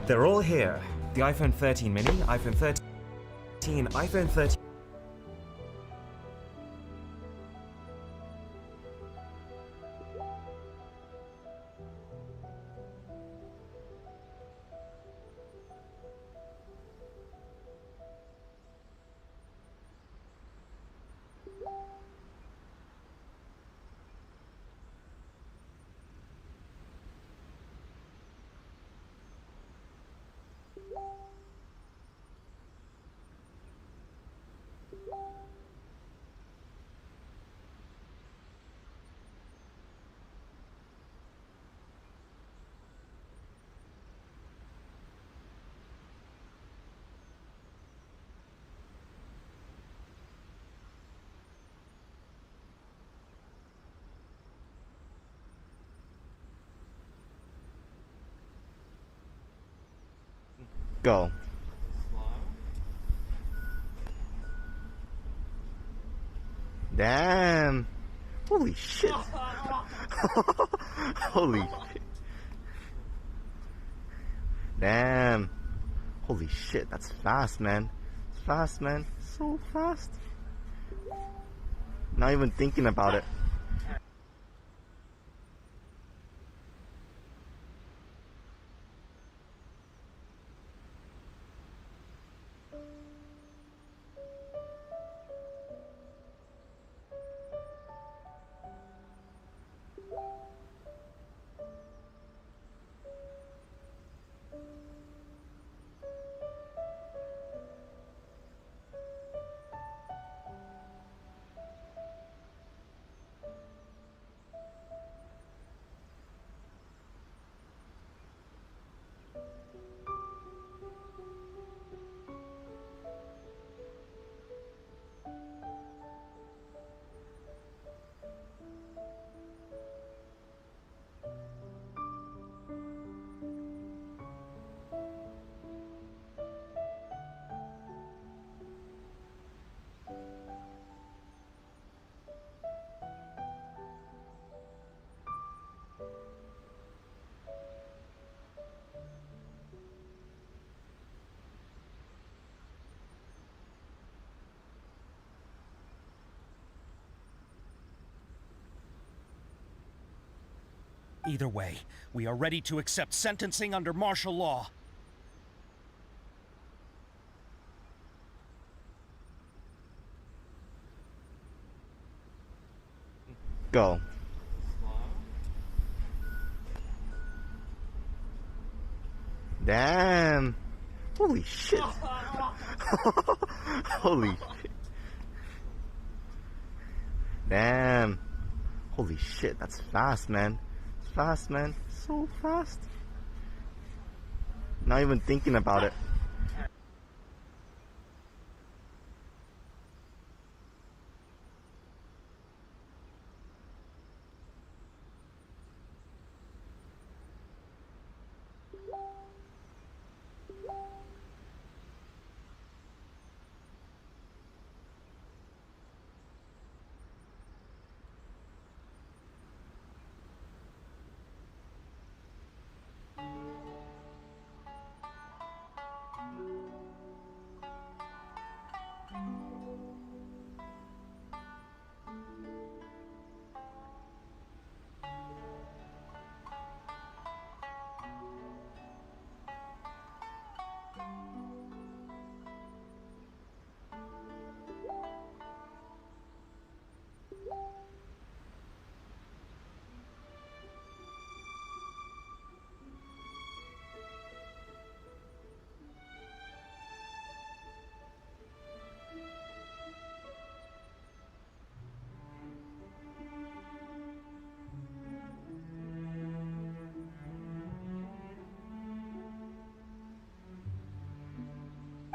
They're all here. The iPhone 13 mini, iPhone 13, iPhone 13... Go. Damn. Holy shit. Holy shit. Damn. Holy shit, that's fast, man. It's fast, man. So fast. Not even thinking about it. Either way, we are ready to accept sentencing under martial law. Go. Damn. Holy shit. Holy shit. Damn. Holy shit, that's fast, man. It's fast, man. So fast. Not even thinking about it.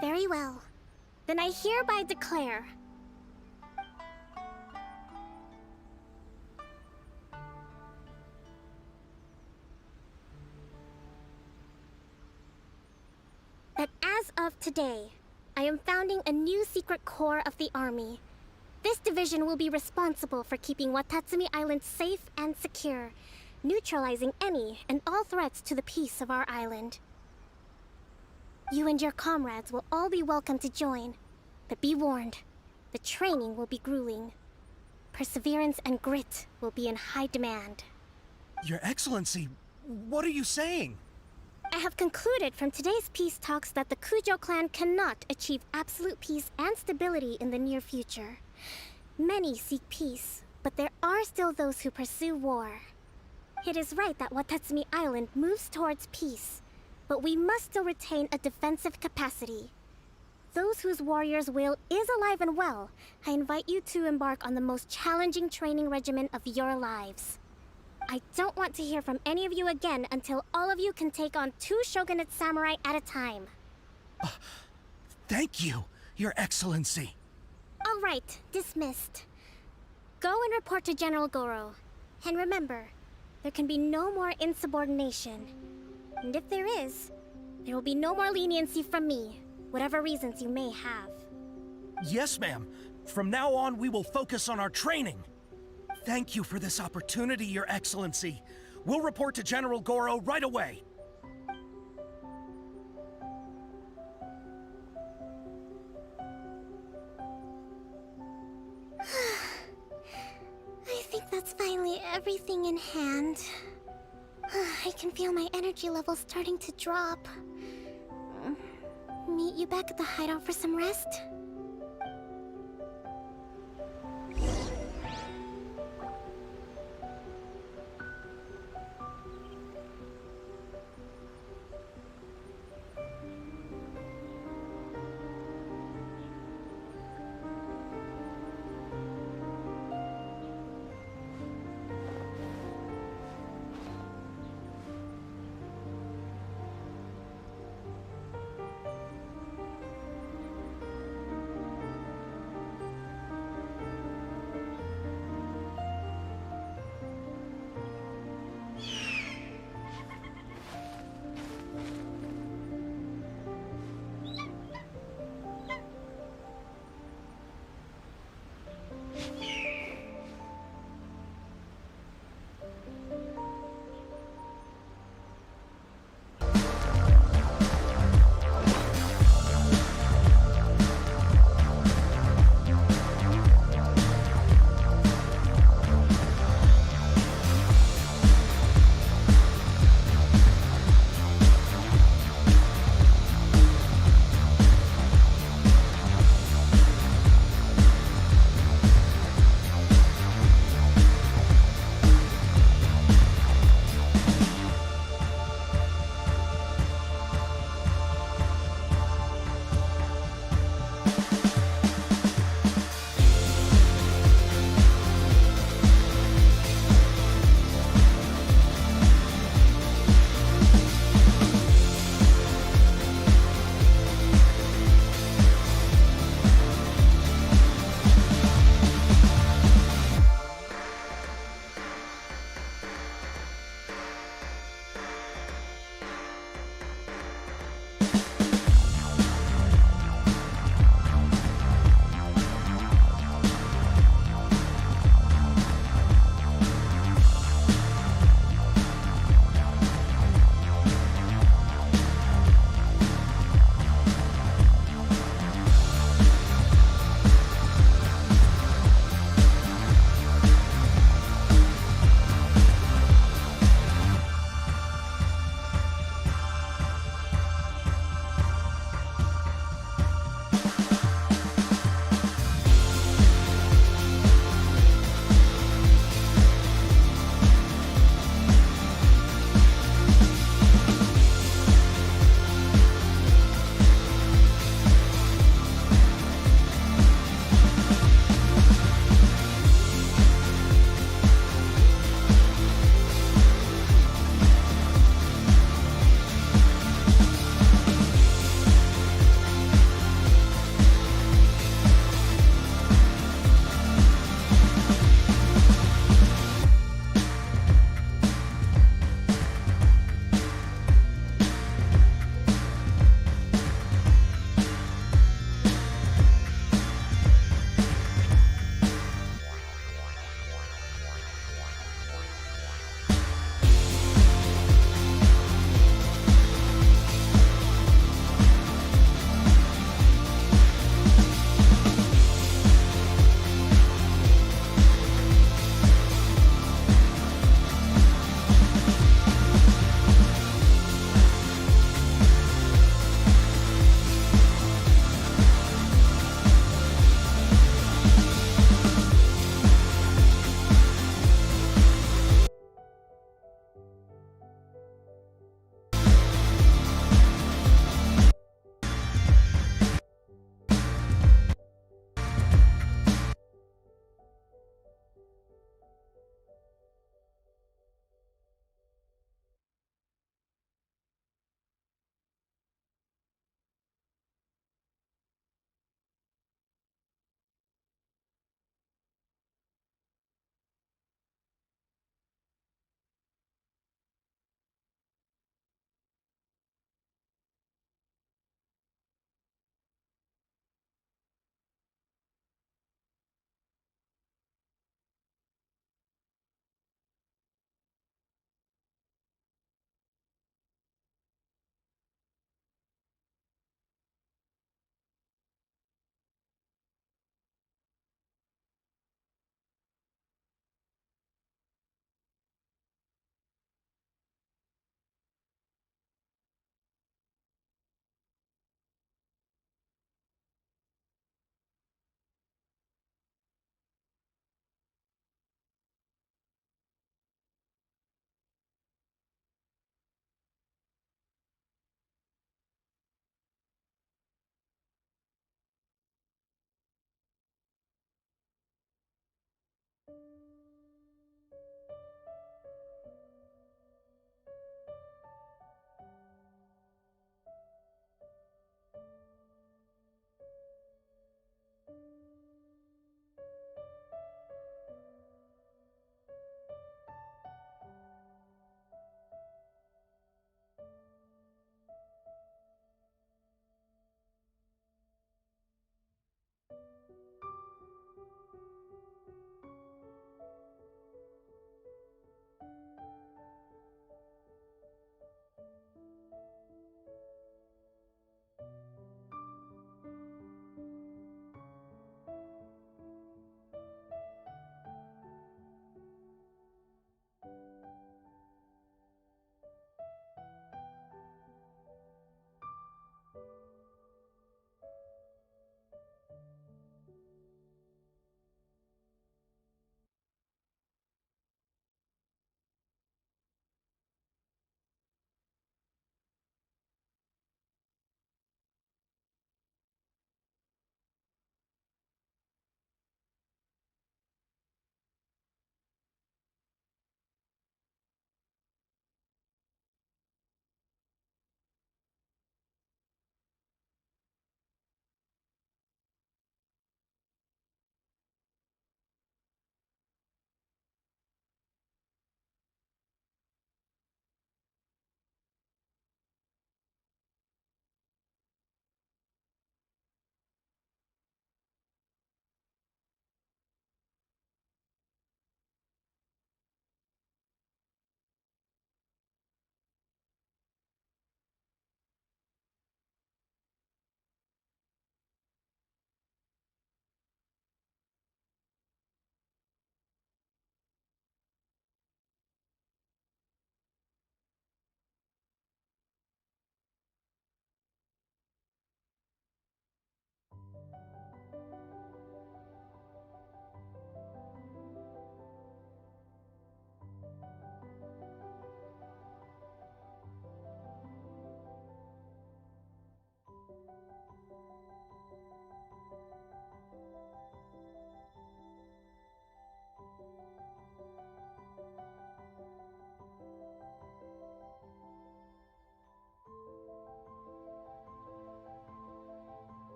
Very well. Then I hereby declare that as of today, I am founding a new secret corps of the army. This division will be responsible for keeping Watatsumi Island safe and secure, neutralizing any and all threats to the peace of our island. You and your comrades will all be welcome to join. But be warned, the training will be grueling. Perseverance and grit will be in high demand. Your Excellency, what are you saying? I have concluded from today's peace talks that the Kujo clan cannot achieve absolute peace and stability in the near future. Many seek peace, but there are still those who pursue war. It is right that Watatsumi Island moves towards peace, but we must still retain a defensive capacity. Those whose warrior's will is alive and well, I invite you to embark on the most challenging training regimen of your lives. I don't want to hear from any of you again until all of you can take on 2 shogunate samurai at a time. Thank you, Your Excellency. All right, dismissed. Go and report to General Goro. And remember, there can be no more insubordination. And if there is, there will be no more leniency from me, whatever reasons you may have. Yes, ma'am. From now on, we will focus on our training. Thank you for this opportunity, Your Excellency. We'll report to General Goro right away. I think that's finally everything in hand. I can feel my energy levels starting to drop. Meet you back at the hideout for some rest?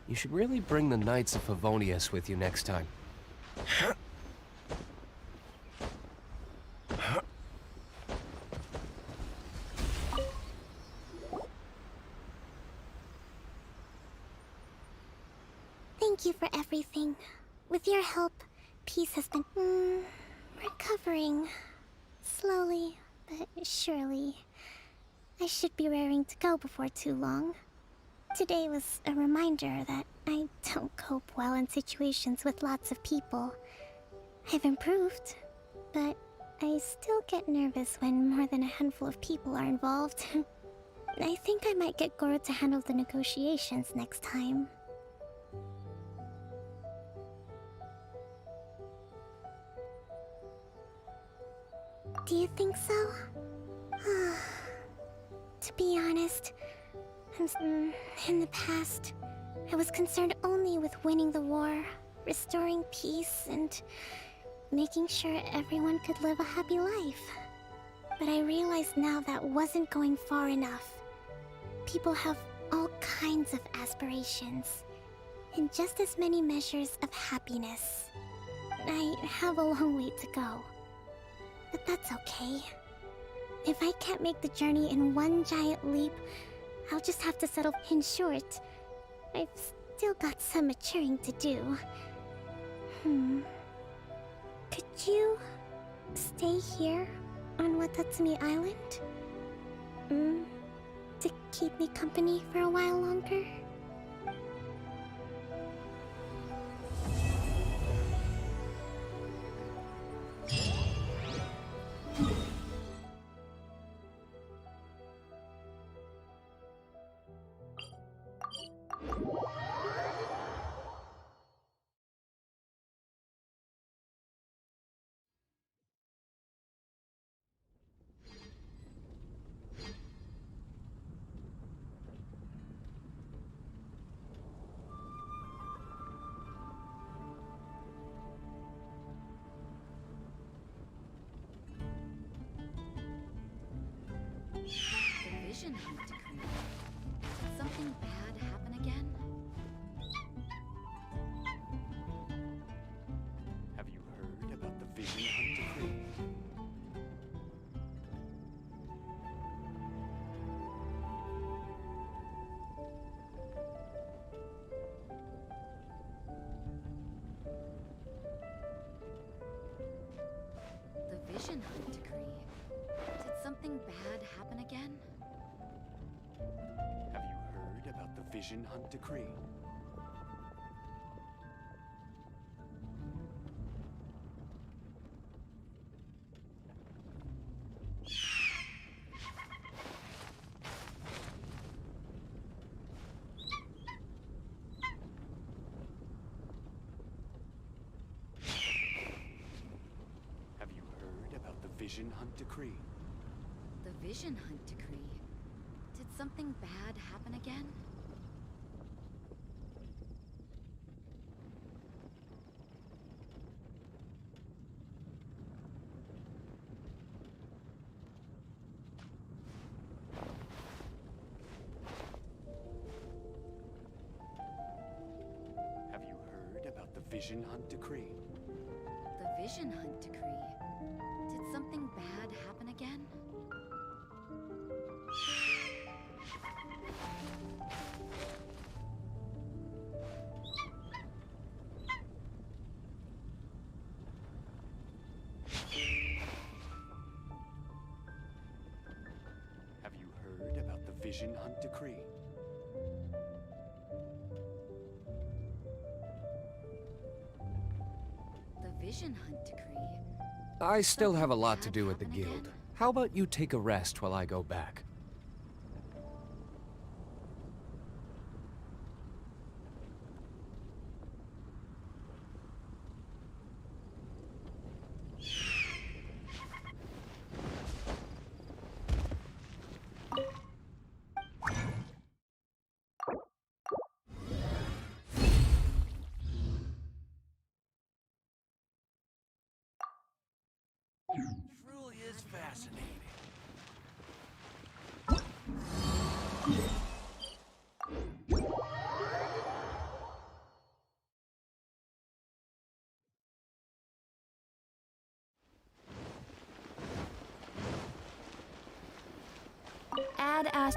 You should really bring the Knights of Favonius with you next time. Thank you for everything. With your help, peace has been, recovering. Slowly, but surely. I should be raring to go before too long. Today was a reminder that I don't cope well in situations with lots of people. I've improved, but I still get nervous when more than a handful of people are involved. I think I might get Goro to handle the negotiations next time. Do you think so? To be honest, in the past, I was concerned only with winning the war, restoring peace, and making sure everyone could live a happy life. But I realize now that wasn't going far enough. People have all kinds of aspirations, and just as many measures of happiness. I have a long way to go. But that's okay. If I can't make the journey in one giant leap, I'll just have to settle. In short, I've still got some maturing to do. Could you stay here on Watatsumi Island? To keep me company for a while longer? The Vision Hunt decree. Did something bad happen again? Have you heard about the Vision Hunt decree? The Vision Hunt decree. Did something bad happen again? Have you heard about the Vision Hunt decree? Have you heard about the Vision Hunt decree? The Vision Hunt decree. Did something bad happen again? Vision Hunt decree. The Vision Hunt decree. Did something bad happen again? Have you heard about the Vision Hunt decree? The Vision Hunt decree. I still have a lot to Something do bad with the happen guild. again? How about you take a rest while I go back? Truly is fascinating. Add as.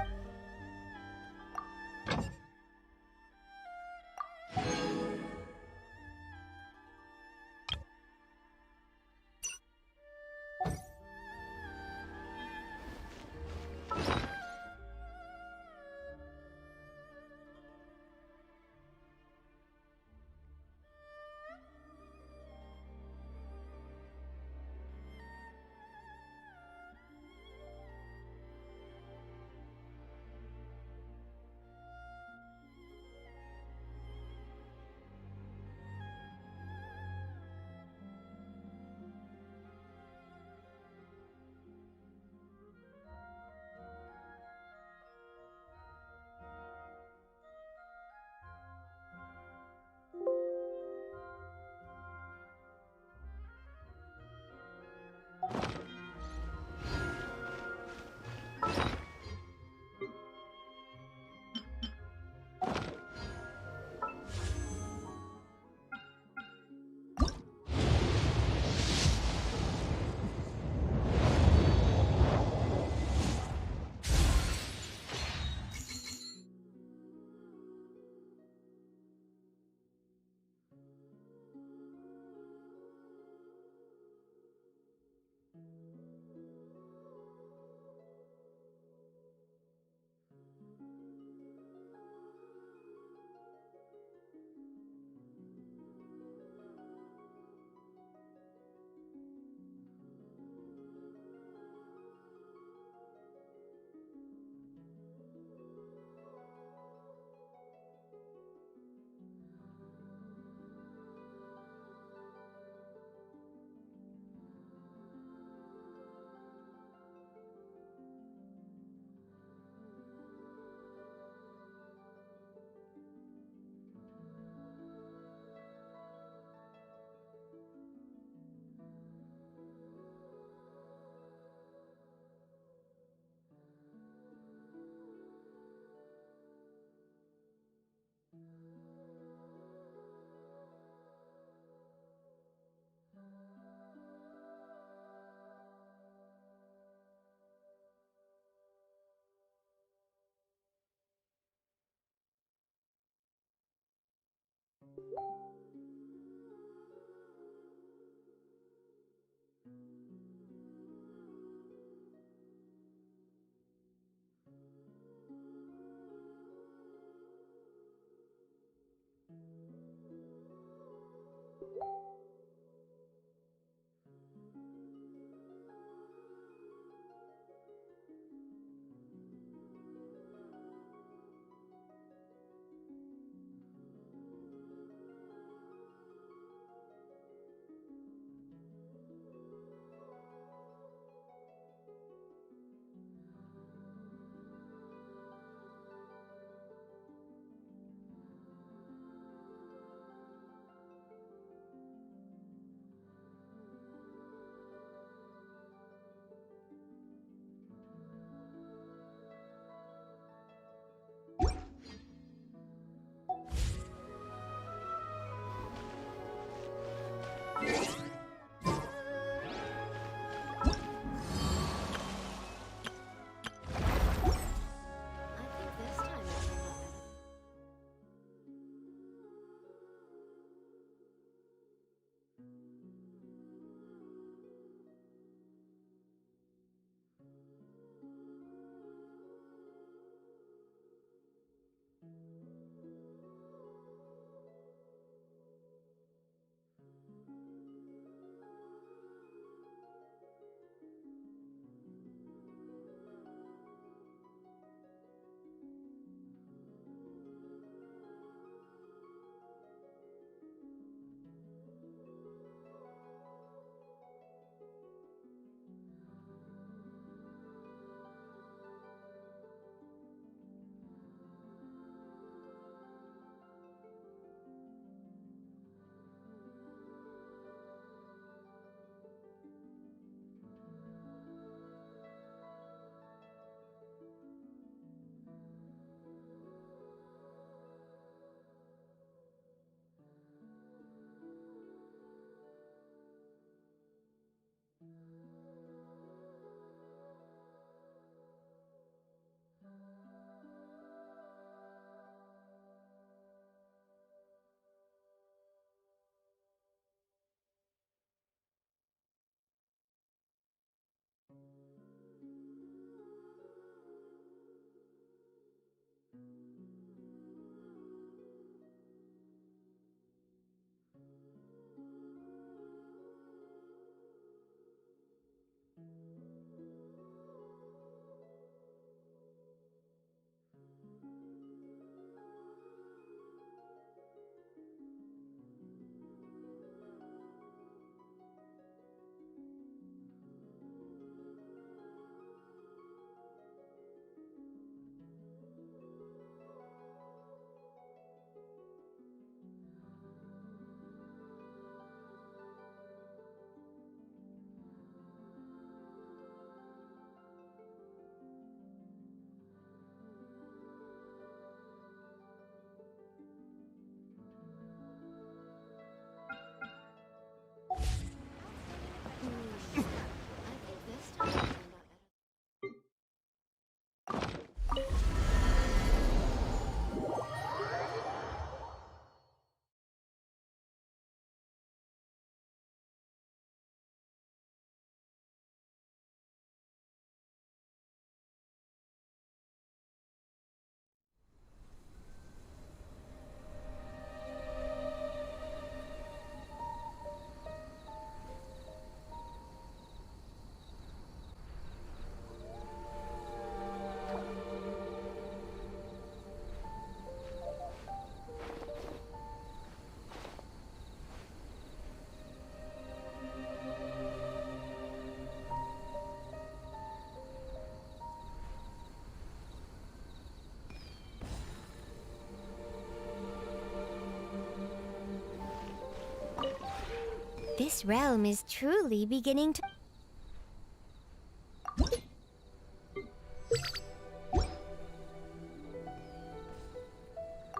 This realm is truly beginning to...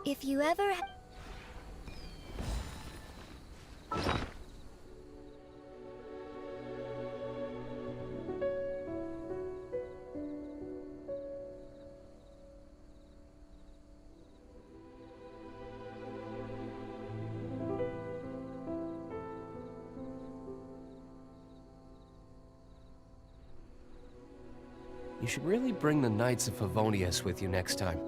If you ever... You should really bring the Knights of Favonius with you next time.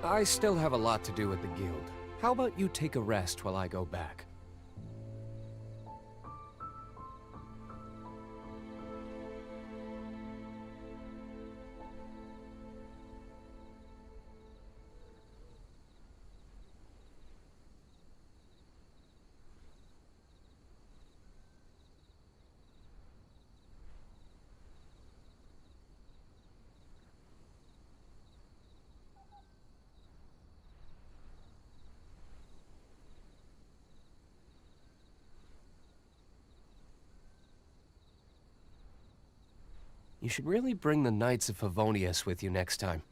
I still have a lot to do with the guild. How about you take a rest while I go back? You should really bring the Knights of Favonius with you next time.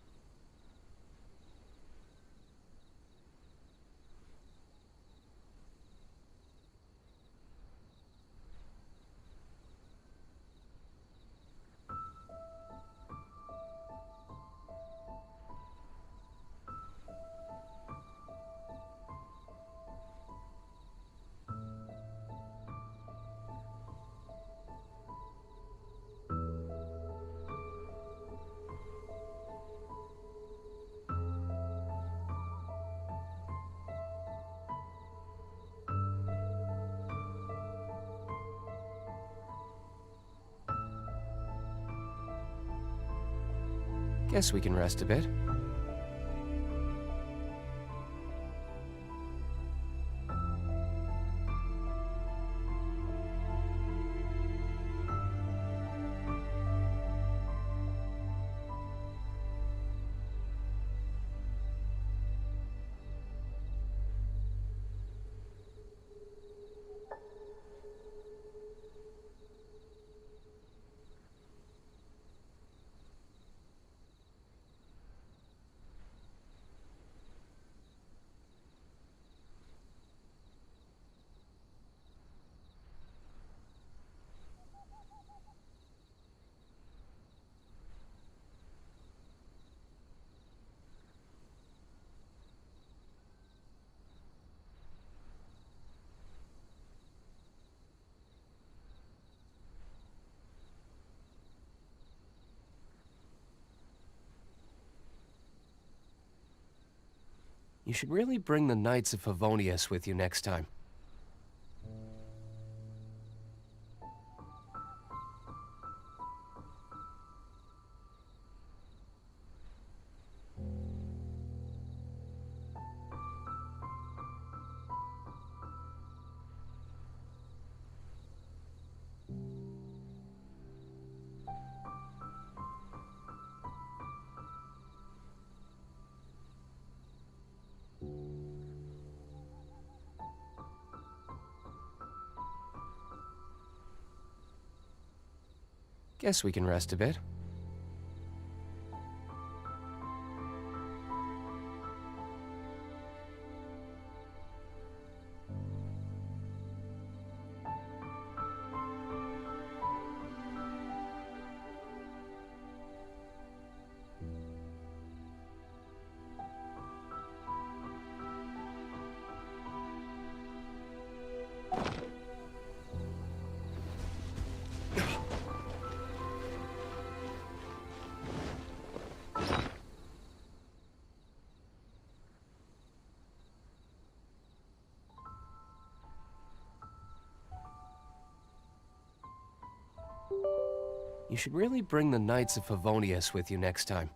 Guess we can rest a bit. You should really bring the Knights of Favonius with you next time. Guess we can rest a bit. You should really bring the Knights of Favonius with you next time.